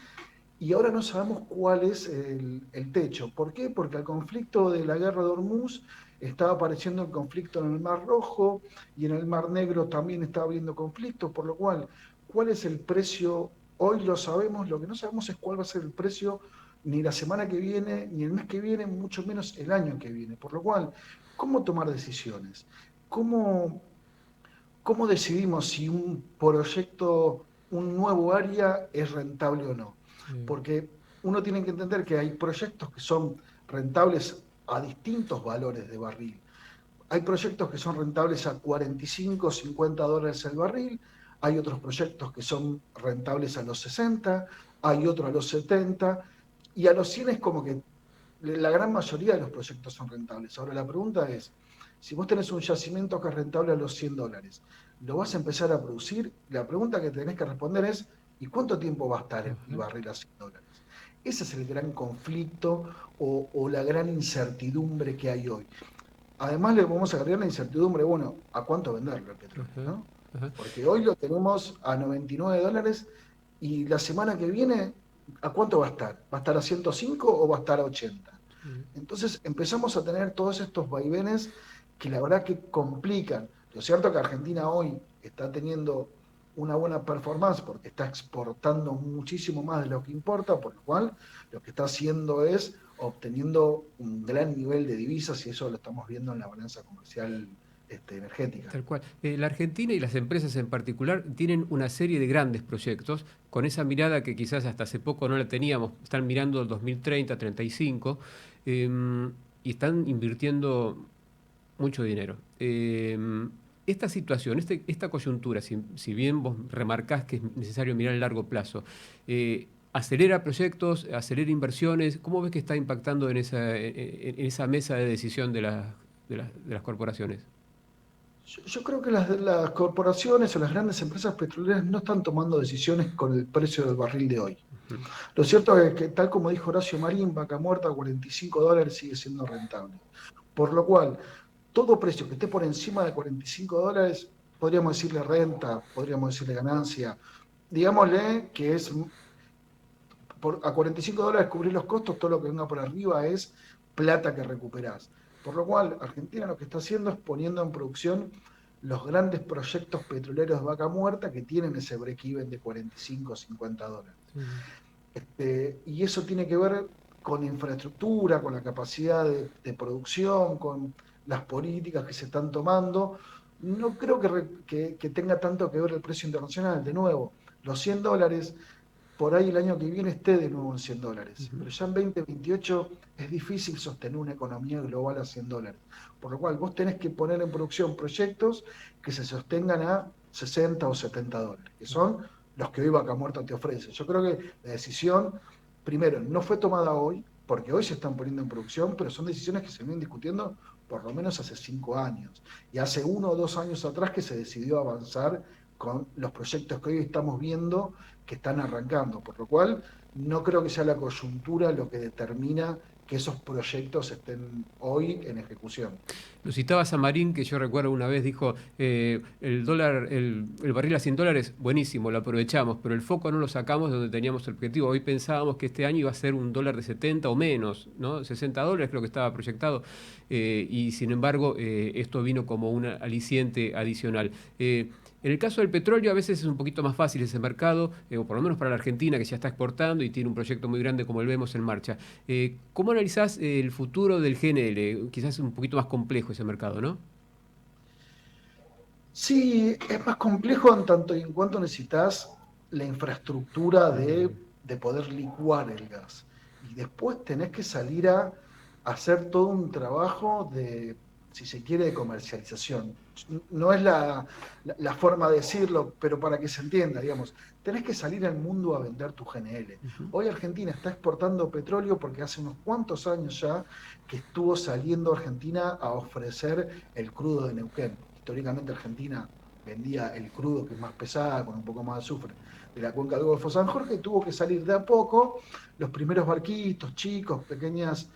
y ahora no sabemos cuál es el techo. ¿Por qué? Porque el conflicto de la guerra de Hormuz estaba apareciendo el conflicto en el Mar Rojo y en el Mar Negro también estaba habiendo conflicto, por lo cual, ¿cuál es el precio? Hoy lo sabemos, lo que no sabemos es cuál va a ser el precio ni la semana que viene, ni el mes que viene, mucho menos el año que viene. Por lo cual, ¿cómo tomar decisiones? ¿Cómo decidimos si un proyecto, un nuevo área es rentable o no? Porque uno tiene que entender que hay proyectos que son rentables a distintos valores de barril. Hay proyectos que son rentables a 45, 50 dólares el barril, hay otros proyectos que son rentables a los 60, hay otros a los 70, y a los 100 es como que la gran mayoría de los proyectos son rentables. Ahora la pregunta es, si vos tenés un yacimiento que es rentable a los 100 dólares, ¿lo vas a empezar a producir? La pregunta que tenés que responder es, ¿y cuánto tiempo va a estar el barril a 100 dólares? Ese es el gran conflicto o la gran incertidumbre que hay hoy. Además le vamos a agregar la incertidumbre, bueno, ¿a cuánto venderlo el petróleo? ¿No? Porque hoy lo tenemos a 99 dólares y la semana que viene, ¿a cuánto va a estar? ¿Va a estar a 105 o va a estar a 80? Entonces empezamos a tener todos estos vaivenes que la verdad que complican. Lo cierto es que Argentina hoy está teniendo una buena performance porque está exportando muchísimo más de lo que importa, por lo cual lo que está haciendo es obteniendo un gran nivel de divisas y eso lo estamos viendo en la balanza comercial energética. Tal cual. La Argentina y las empresas en particular tienen una serie de grandes proyectos con esa mirada que quizás hasta hace poco no la teníamos, están mirando el 2030, 35. y están invirtiendo mucho dinero. Esta situación, esta coyuntura, si bien vos remarcás que es necesario mirar a largo plazo, ¿acelera proyectos, acelera inversiones? ¿Cómo ves que está impactando en esa mesa de decisión de las corporaciones? Yo creo que las corporaciones o las grandes empresas petroleras no están tomando decisiones con el precio del barril de hoy. Lo cierto es que, tal como dijo Horacio Marín, Vaca Muerta a $45 sigue siendo rentable. Por lo cual, todo precio que esté por encima de $45, podríamos decirle renta, podríamos decirle ganancia. Digámosle que es a $45 cubrir los costos, todo lo que venga por arriba es plata que recuperás. Por lo cual, Argentina lo que está haciendo es poniendo en producción los grandes proyectos petroleros de Vaca Muerta que tienen ese break-even de $45 o $50. Y eso tiene que ver con infraestructura, con la capacidad de producción, con las políticas que se están tomando. No creo que tenga tanto que ver el precio internacional. De nuevo, los $100, por ahí el año que viene esté de nuevo en $100. Pero ya en 2028 es difícil sostener una economía global a $100. Por lo cual vos tenés que poner en producción proyectos que se sostengan a $60 o $70, que son los que hoy Vaca Muerta te ofrece. Yo creo que la decisión, primero, no fue tomada hoy, porque hoy se están poniendo en producción, pero son decisiones que se vienen discutiendo por lo menos hace 5 años. Y hace 1 o 2 años atrás que se decidió avanzar con los proyectos que hoy estamos viendo que están arrancando. Por lo cual, no creo que sea la coyuntura lo que determina que esos proyectos estén hoy en ejecución. Lo citaba San Marín, que yo recuerdo una vez dijo, el barril a $100, buenísimo, lo aprovechamos, pero el foco no lo sacamos de donde teníamos el objetivo. Hoy pensábamos que este año iba a ser un dólar de 70 o menos, ¿no? $60 creo que estaba proyectado, y sin embargo esto vino como un aliciente adicional. En el caso del petróleo a veces es un poquito más fácil ese mercado, o por lo menos para la Argentina, que ya está exportando y tiene un proyecto muy grande como el vemos en marcha. ¿Cómo analizás el futuro del GNL? Quizás es un poquito más complejo ese mercado, ¿no? Sí, es más complejo en tanto y en cuanto necesitas la infraestructura de poder licuar el gas. Y después tenés que salir a hacer todo un trabajo de, si se quiere, de comercialización. No es la forma de decirlo, pero para que se entienda, digamos, tenés que salir al mundo a vender tu GNL. Hoy Argentina está exportando petróleo porque hace unos cuantos años ya que estuvo saliendo Argentina a ofrecer el crudo de Neuquén. Históricamente Argentina vendía el crudo, que es más pesado, con un poco más de azufre, de la cuenca del Golfo San Jorge, y tuvo que salir de a poco los primeros barquitos, chicos, pequeñas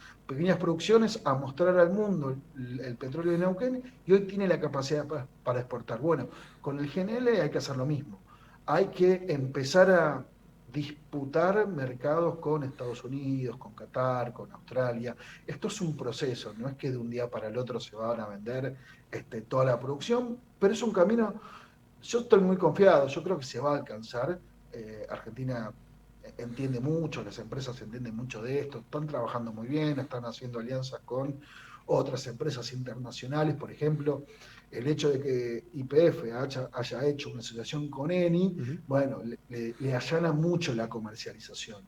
producciones, a mostrar al mundo el petróleo de Neuquén, y hoy tiene la capacidad para exportar. Bueno, con el GNL hay que hacer lo mismo. Hay que empezar a disputar mercados con Estados Unidos, con Qatar, con Australia. Esto es un proceso, no es que de un día para el otro se van a vender toda la producción, pero es un camino. Yo estoy muy confiado, yo creo que se va a alcanzar. Argentina entiende mucho, las empresas entienden mucho de esto, están trabajando muy bien, están haciendo alianzas con otras empresas internacionales. Por ejemplo, el hecho de que YPF haya hecho una asociación con Eni, bueno, le allana mucho la comercialización.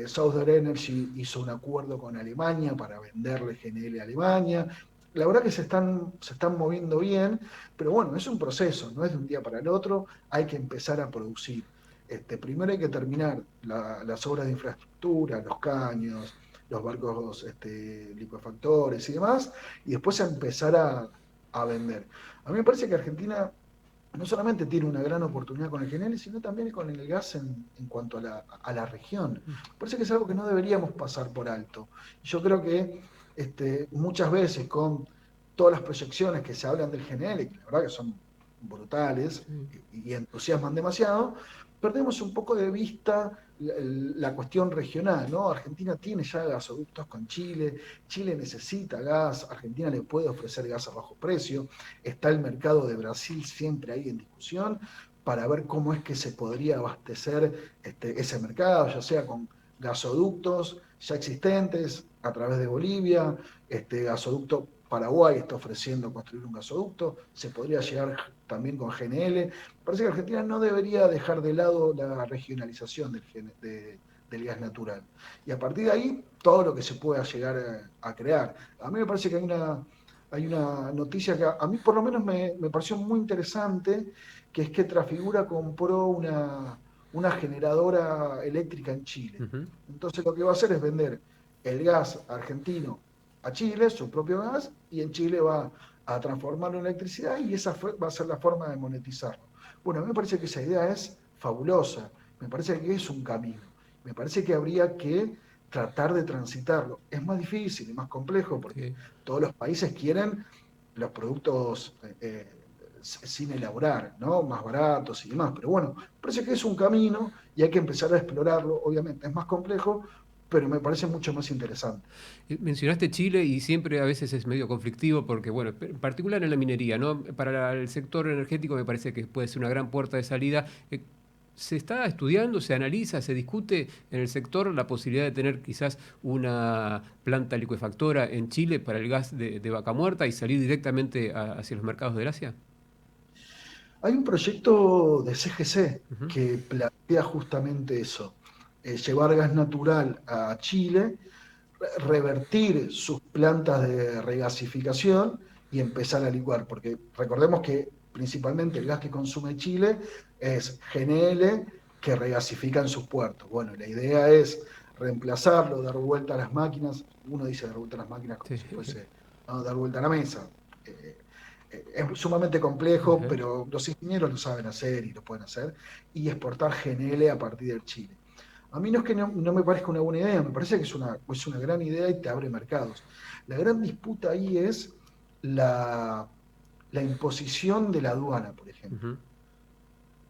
Southern Energy hizo un acuerdo con Alemania para venderle GNL a Alemania. La verdad que se están moviendo bien, pero bueno, es un proceso, no es de un día para el otro, hay que empezar a producir. Primero hay que terminar las obras de infraestructura, los caños, los barcos licuefactores y demás, y después empezar a vender. A mí me parece que Argentina no solamente tiene una gran oportunidad con el GNL, sino también con el gas en cuanto a la región. Me parece que es algo que no deberíamos pasar por alto. Yo creo que muchas veces con todas las proyecciones que se hablan del GNL, que la verdad que son brutales y entusiasman demasiado, perdemos un poco de vista la cuestión regional, ¿no? Argentina tiene ya gasoductos con Chile, Chile necesita gas, Argentina le puede ofrecer gas a bajo precio, está el mercado de Brasil siempre ahí en discusión para ver cómo es que se podría abastecer ese mercado, ya sea con gasoductos ya existentes a través de Bolivia, gasoducto Paraguay está ofreciendo construir un gasoducto, se podría llegar también con GNL. Parece que Argentina no debería dejar de lado la regionalización del gas natural. Y a partir de ahí, todo lo que se pueda llegar a crear. A mí me parece que hay una noticia que a mí por lo menos me pareció muy interesante, que es que Trafigura compró una generadora eléctrica en Chile. Entonces lo que va a hacer es vender el gas argentino a Chile, su propio gas, y en Chile va a transformarlo en electricidad y esa va a ser la forma de monetizarlo. Bueno, a mí me parece que esa idea es fabulosa, me parece que es un camino, me parece que habría que tratar de transitarlo. Es más difícil y más complejo porque todos los países quieren los productos sin elaborar, ¿no? Más baratos y demás, pero bueno, me parece que es un camino y hay que empezar a explorarlo. Obviamente es más complejo, pero me parece mucho más interesante. Mencionaste Chile y siempre a veces es medio conflictivo porque, bueno, en particular en la minería, ¿no? Para el sector energético me parece que puede ser una gran puerta de salida. ¿Se está estudiando, se analiza, se discute en el sector la posibilidad de tener quizás una planta licuefactora en Chile para el gas de Vaca Muerta y salir directamente hacia los mercados del Asia? Hay un proyecto de CGC que plantea justamente eso. Llevar gas natural a Chile, revertir sus plantas de regasificación y empezar a licuar, porque recordemos que principalmente el gas que consume Chile es GNL que regasifica en sus puertos. Bueno, la idea es reemplazarlo, dar vuelta a las máquinas, uno dice dar vuelta a las máquinas como si fuese dar vuelta a la mesa. Es sumamente complejo, pero los ingenieros lo saben hacer y lo pueden hacer, y exportar GNL a partir del Chile. A mí no es que no me parezca una buena idea, me parece que es una gran idea y te abre mercados. La gran disputa ahí es la imposición de la aduana, por ejemplo.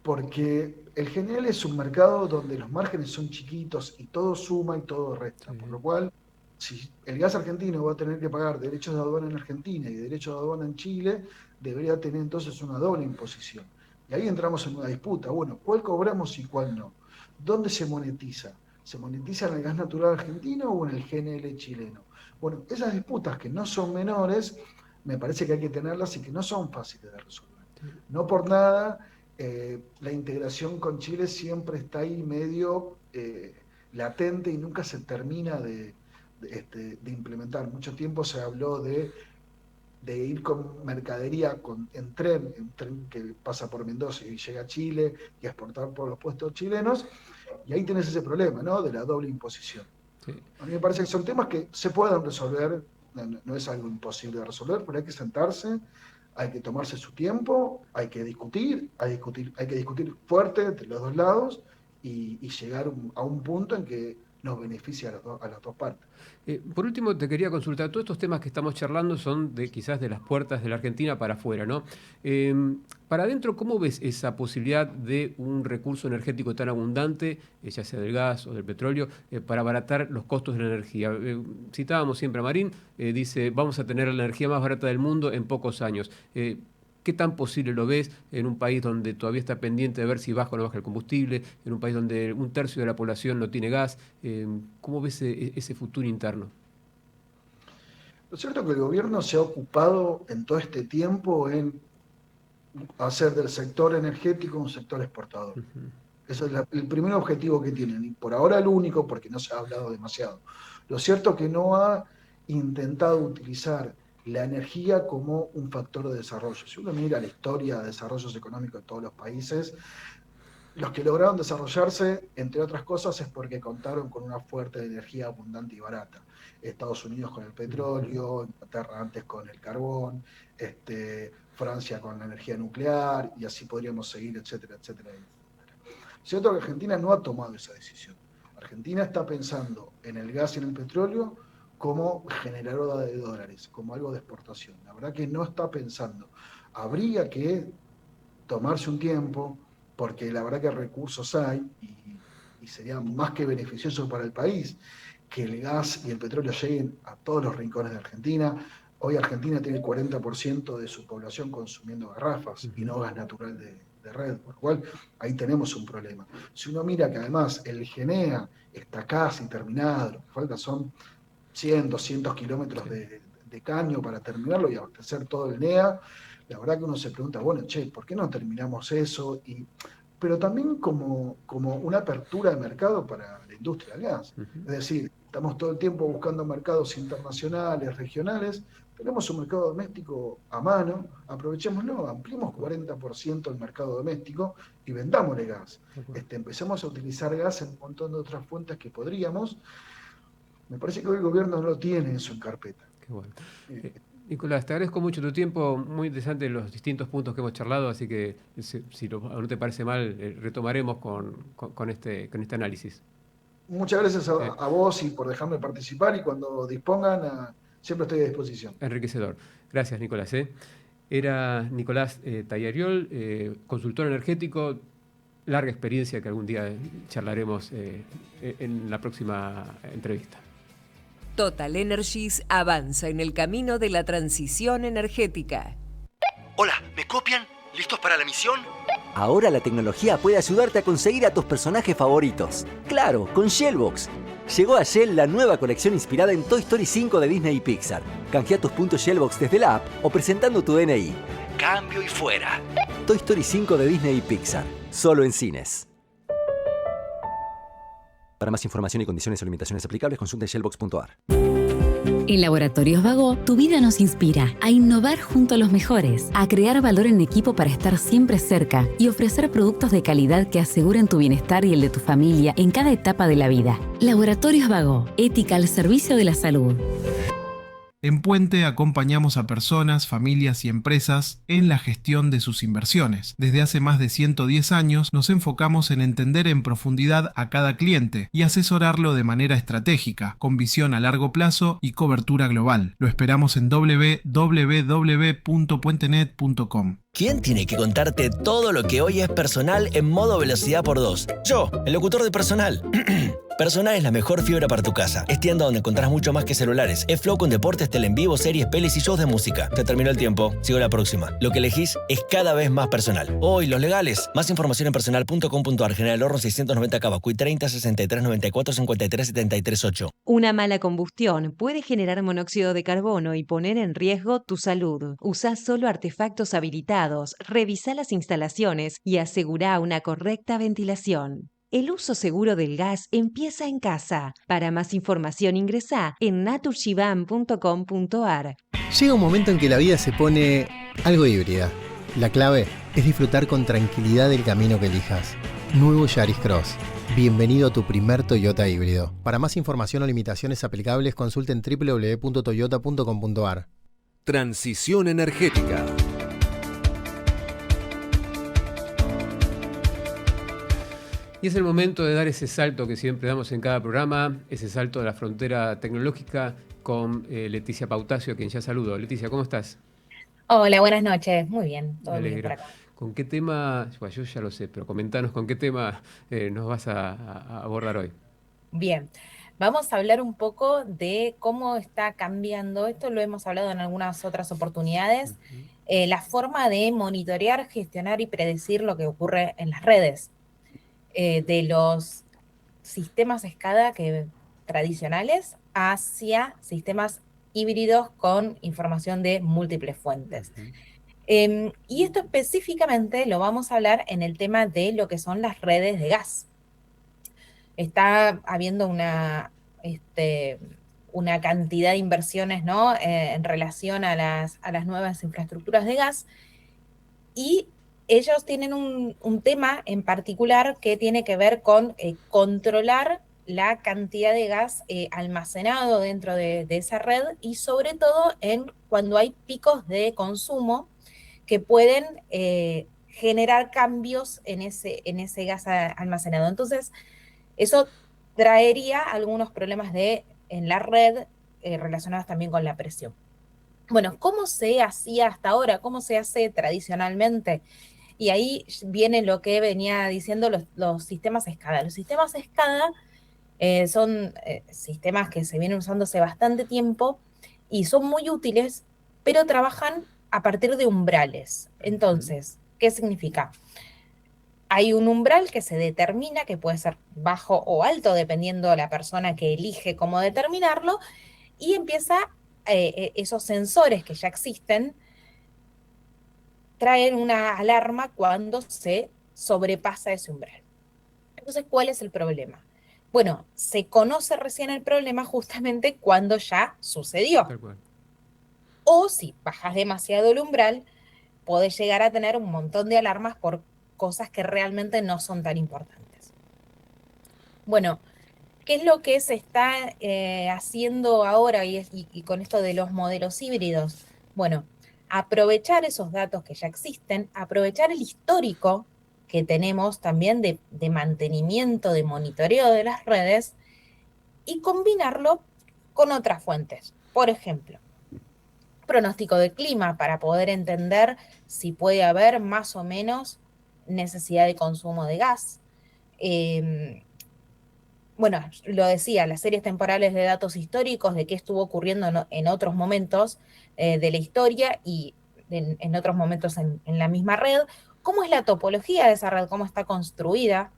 Porque el GNL es un mercado donde los márgenes son chiquitos y todo suma y todo resta. Por lo cual, si el gas argentino va a tener que pagar derechos de aduana en Argentina y derechos de aduana en Chile, debería tener entonces una doble imposición. Y ahí entramos en una disputa. Bueno, ¿cuál cobramos y cuál no? ¿Dónde se monetiza? ¿Se monetiza en el gas natural argentino o en el GNL chileno? Bueno, esas disputas que no son menores, me parece que hay que tenerlas y que no son fáciles de resolver. No por nada, la integración con Chile siempre está ahí medio latente y nunca se termina de implementar. Mucho tiempo se habló de ir con mercadería en tren que pasa por Mendoza y llega a Chile y exportar por los puestos chilenos, y ahí tenés ese problema, ¿no? De la doble imposición. A mí me parece que son temas que se pueden resolver, no es algo imposible de resolver, pero hay que sentarse, hay que tomarse su tiempo, hay que discutir fuerte de los dos lados y llegar a un punto en que nos beneficia a las dos partes. Por último, te quería consultar, todos estos temas que estamos charlando son quizás de las puertas de la Argentina para afuera, ¿no? Para adentro, ¿cómo ves esa posibilidad de un recurso energético tan abundante, ya sea del gas o del petróleo, para abaratar los costos de la energía? Citábamos siempre a Marín, dice, vamos a tener la energía más barata del mundo en pocos años. ¿Qué tan posible lo ves en un país donde todavía está pendiente de ver si baja o no baja el combustible, en un país donde un tercio de la población no tiene gas? ¿Cómo ves ese futuro interno? Lo cierto es que el gobierno se ha ocupado en todo este tiempo en hacer del sector energético un sector exportador. Ese es el primer objetivo que tienen, y por ahora el único, porque no se ha hablado demasiado. Lo cierto es que no ha intentado utilizar la energía como un factor de desarrollo. Si uno mira la historia de desarrollos económicos de todos los países, los que lograron desarrollarse, entre otras cosas, es porque contaron con una fuente de energía abundante y barata. Estados Unidos con el petróleo, Inglaterra antes con el carbón, Francia con la energía nuclear, y así podríamos seguir, etcétera, etcétera, etcétera. Cierto que Argentina no ha tomado esa decisión. Argentina está pensando en el gas y en el petróleo como generadora de dólares, como algo de exportación. La verdad que no está pensando. Habría que tomarse un tiempo, porque la verdad que recursos hay, y sería más que beneficioso para el país que el gas y el petróleo lleguen a todos los rincones de Argentina. Hoy Argentina tiene el 40% de su población consumiendo garrafas y no gas natural de red, por lo cual ahí tenemos un problema. Si uno mira que además el GENEA está casi terminado, lo que falta son 100, 200 kilómetros de caño para terminarlo y abastecer todo el NEA, la verdad que uno se pregunta, bueno, ¿por qué no terminamos eso? pero también como una apertura de mercado para la industria del gas. Es decir, estamos todo el tiempo buscando mercados internacionales, regionales, tenemos un mercado doméstico a mano, aprovechémoslo, ampliemos 40% el mercado doméstico y vendámosle gas. Empecemos a utilizar gas en un montón de otras fuentes que podríamos. Me parece que hoy el gobierno no lo tiene en su carpeta. Qué bueno. Nicolás, te agradezco mucho tu tiempo, muy interesante los distintos puntos que hemos charlado, así que si no te parece mal, retomaremos con este análisis. Muchas gracias a vos y por dejarme participar, y cuando dispongan, siempre estoy a disposición. Enriquecedor. Gracias, Nicolás. Era Nicolás Tallariol, consultor energético, larga experiencia que algún día charlaremos en la próxima entrevista. Total Energies avanza en el camino de la transición energética. Hola, ¿me copian? ¿Listos para la misión? Ahora la tecnología puede ayudarte a conseguir a tus personajes favoritos. ¡Claro, con Shellbox! Llegó a Shell la nueva colección inspirada en Toy Story 5 de Disney y Pixar. Canjea tus puntos Shellbox desde la app o presentando tu DNI. Cambio y fuera. Toy Story 5 de Disney y Pixar. Solo en cines. Para más información y condiciones o limitaciones aplicables, consulte shellbox.ar. En Laboratorios Vago, tu vida nos inspira a innovar junto a los mejores, a crear valor en equipo para estar siempre cerca y ofrecer productos de calidad que aseguren tu bienestar y el de tu familia en cada etapa de la vida. Laboratorios Vago, ética al servicio de la salud. En Puente acompañamos a personas, familias y empresas en la gestión de sus inversiones. Desde hace más de 110 años nos enfocamos en entender en profundidad a cada cliente y asesorarlo de manera estratégica, con visión a largo plazo y cobertura global. Lo esperamos en www.puentenet.com. ¿Quién tiene que contarte todo lo que hoy es personal en modo velocidad por 2? Yo, el locutor de Personal. Personal es la mejor fibra para tu casa. Es tienda donde encontrás mucho más que celulares. Es Flow con deportes, tele en vivo, series, pelis y shows de música. Te terminó el tiempo. Sigo la próxima. Lo que elegís es cada vez más personal. Hoy, los legales. Más información en personal.com.ar. General Horno 690 Cavacuy 30 63 94 53 73 8. Una mala combustión puede generar monóxido de carbono y poner en riesgo tu salud. Usá solo artefactos habilitados, revisá las instalaciones y asegurá una correcta ventilación. El uso seguro del gas empieza en casa. Para más información ingresá en naturgiban.com.ar. Llega un momento en que la vida se pone algo híbrida. La clave es disfrutar con tranquilidad del camino que elijas. Nuevo Yaris Cross. Bienvenido a tu primer Toyota híbrido. Para más información o limitaciones aplicables, consulten www.toyota.com.ar. Transición energética. Y es el momento de dar ese salto que siempre damos en cada programa, ese salto de la frontera tecnológica con Leticia Pautacio, quien ya saludo. Leticia, ¿cómo estás? Hola, buenas noches. Muy bien, todo Me bien alegra. por acá. ¿Con qué tema? Bueno, yo ya lo sé, pero comentanos con qué tema nos vas a abordar hoy. Bien, vamos a hablar un poco de cómo está cambiando, esto lo hemos hablado en algunas otras oportunidades, la forma de monitorear, gestionar y predecir lo que ocurre en las redes. De los sistemas SCADA tradicionales hacia sistemas híbridos con información de múltiples fuentes. Y esto específicamente lo vamos a hablar en el tema de lo que son las redes de gas. Está habiendo una cantidad de inversiones, ¿no? En relación a las nuevas infraestructuras de gas, y ellos tienen un tema en particular que tiene que ver con controlar la cantidad de gas almacenado dentro de esa red, y sobre todo cuando hay picos de consumo que pueden generar cambios en ese gas almacenado. Entonces, eso traería algunos problemas en la red relacionados también con la presión. Bueno, ¿cómo se hacía hasta ahora? ¿Cómo se hace tradicionalmente? Y ahí viene lo que venía diciendo los sistemas SCADA. Los sistemas SCADA son sistemas que se vienen usando hace bastante tiempo y son muy útiles, pero trabajan a partir de umbrales. Entonces, ¿qué significa? Hay un umbral que se determina, que puede ser bajo o alto, dependiendo de la persona que elige cómo determinarlo, y empieza esos sensores que ya existen, traen una alarma cuando se sobrepasa ese umbral. Entonces, ¿cuál es el problema? Bueno, se conoce recién el problema justamente cuando ya sucedió. O si bajas demasiado el umbral, podés llegar a tener un montón de alarmas por cosas que realmente no son tan importantes. Bueno, ¿qué es lo que se está haciendo ahora y con esto de los modelos híbridos? Bueno, aprovechar esos datos que ya existen, aprovechar el histórico que tenemos también de mantenimiento, de monitoreo de las redes y combinarlo con otras fuentes. Por ejemplo, pronóstico de clima para poder entender si puede haber más o menos necesidad de consumo de gas. Bueno, lo decía, las series temporales de datos históricos de qué estuvo ocurriendo en otros momentos de la historia y en otros momentos en la misma red, cómo es la topología de esa red, cómo está construida.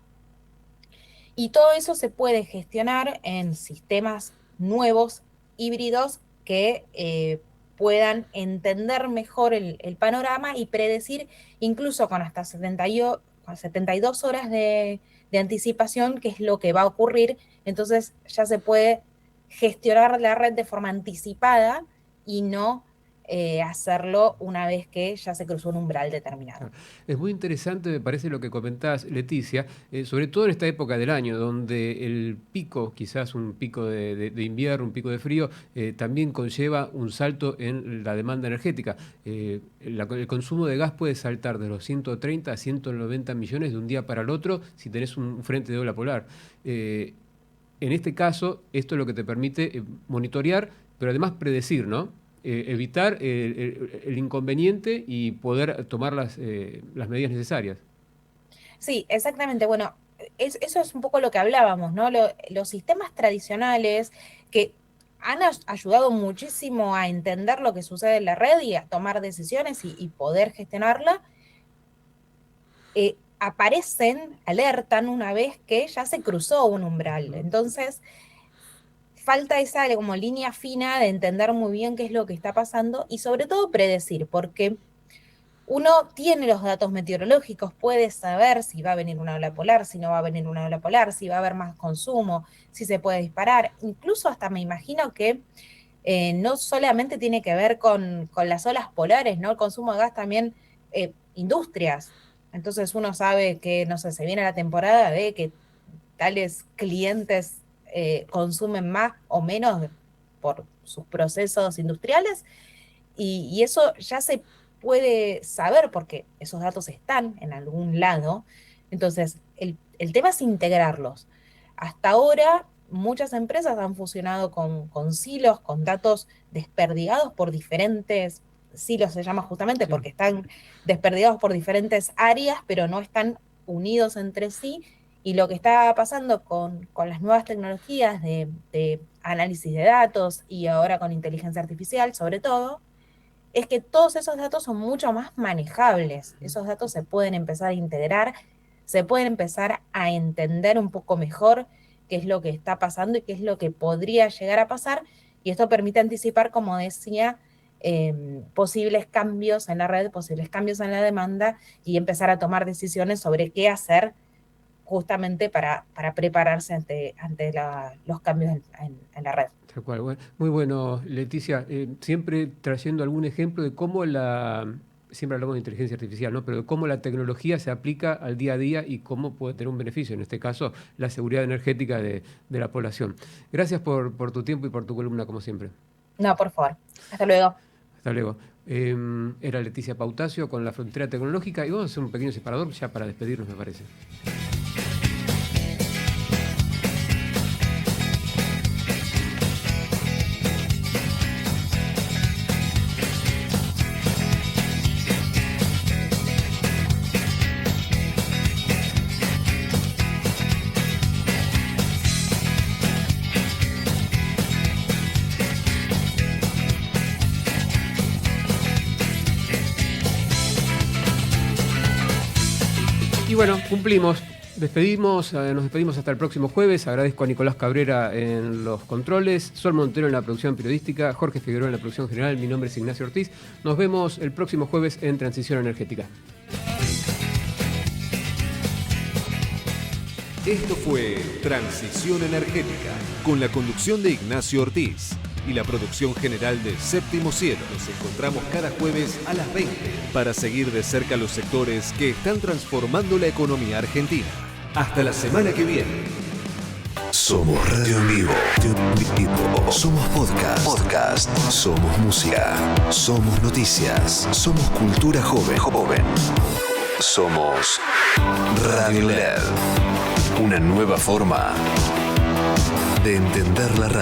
Y todo eso se puede gestionar en sistemas nuevos, híbridos, que puedan entender mejor el panorama y predecir, incluso con hasta 72 horas de anticipación, qué es lo que va a ocurrir. Entonces ya se puede gestionar la red de forma anticipada y no hacerlo una vez que ya se cruzó un umbral determinado. Es muy interesante, me parece, lo que comentás, Leticia, sobre todo en esta época del año, donde el pico, quizás un pico de invierno, un pico de frío, también conlleva un salto en la demanda energética. El consumo de gas puede saltar de los 130 a 190 millones de un día para el otro si tenés un frente de ola polar. En este caso, esto es lo que te permite monitorear, pero además predecir, ¿no? Evitar el inconveniente y poder tomar las medidas necesarias. Sí, exactamente. Bueno, eso es un poco lo que hablábamos, ¿no? Los sistemas tradicionales que han ayudado muchísimo a entender lo que sucede en la red y a tomar decisiones y poder gestionarla, aparecen, alertan una vez que ya se cruzó un umbral. Entonces, falta esa como línea fina de entender muy bien qué es lo que está pasando y sobre todo predecir, porque uno tiene los datos meteorológicos, puede saber si va a venir una ola polar, si no va a venir una ola polar, si va a haber más consumo, si se puede disparar. Incluso hasta me imagino que no solamente tiene que ver con las olas polares, ¿no? El consumo de gas también, industrias. Entonces uno sabe que, no sé, se viene la temporada de que tales clientes consumen más o menos por sus procesos industriales y eso ya se puede saber porque esos datos están en algún lado. Entonces, el tema es integrarlos. Hasta ahora, muchas empresas han fusionado con silos, con datos desperdigados por diferentes silos, se llama justamente porque están desperdigados por diferentes áreas, pero no están unidos entre sí. Y lo que está pasando con las nuevas tecnologías de análisis de datos y ahora con inteligencia artificial, sobre todo, es que todos esos datos son mucho más manejables. Esos datos se pueden empezar a integrar, se pueden empezar a entender un poco mejor qué es lo que está pasando y qué es lo que podría llegar a pasar. Y esto permite anticipar, como decía, posibles cambios en la red, posibles cambios en la demanda y empezar a tomar decisiones sobre qué hacer justamente para prepararse ante los cambios en la red. Tal cual. Bueno, muy bueno, Leticia. Siempre trayendo algún ejemplo de cómo siempre hablamos de inteligencia artificial, ¿no? Pero de cómo la tecnología se aplica al día a día y cómo puede tener un beneficio, en este caso, la seguridad energética de la población. Gracias por tu tiempo y por tu columna, como siempre. No, por favor. Hasta luego. Hasta luego. Era Leticia Pautacio con La Frontera Tecnológica y vamos a hacer un pequeño separador ya para despedirnos, me parece. Bueno, cumplimos. Nos despedimos hasta el próximo jueves. Agradezco a Nicolás Cabrera en los controles, Sol Montero en la producción periodística, Jorge Figueroa en la producción general. Mi nombre es Ignacio Ortiz. Nos vemos el próximo jueves en Transición Energética. Esto fue Transición Energética, con la conducción de Ignacio Ortiz y la producción general de Séptimo Cielo. Nos encontramos cada jueves a las 20 para seguir de cerca los sectores que están transformando la economía argentina. Hasta la semana que viene. Somos radio en vivo. Somos podcast. Somos música. Somos noticias. Somos cultura joven. Somos Radio LED. Una nueva forma de entender la radio.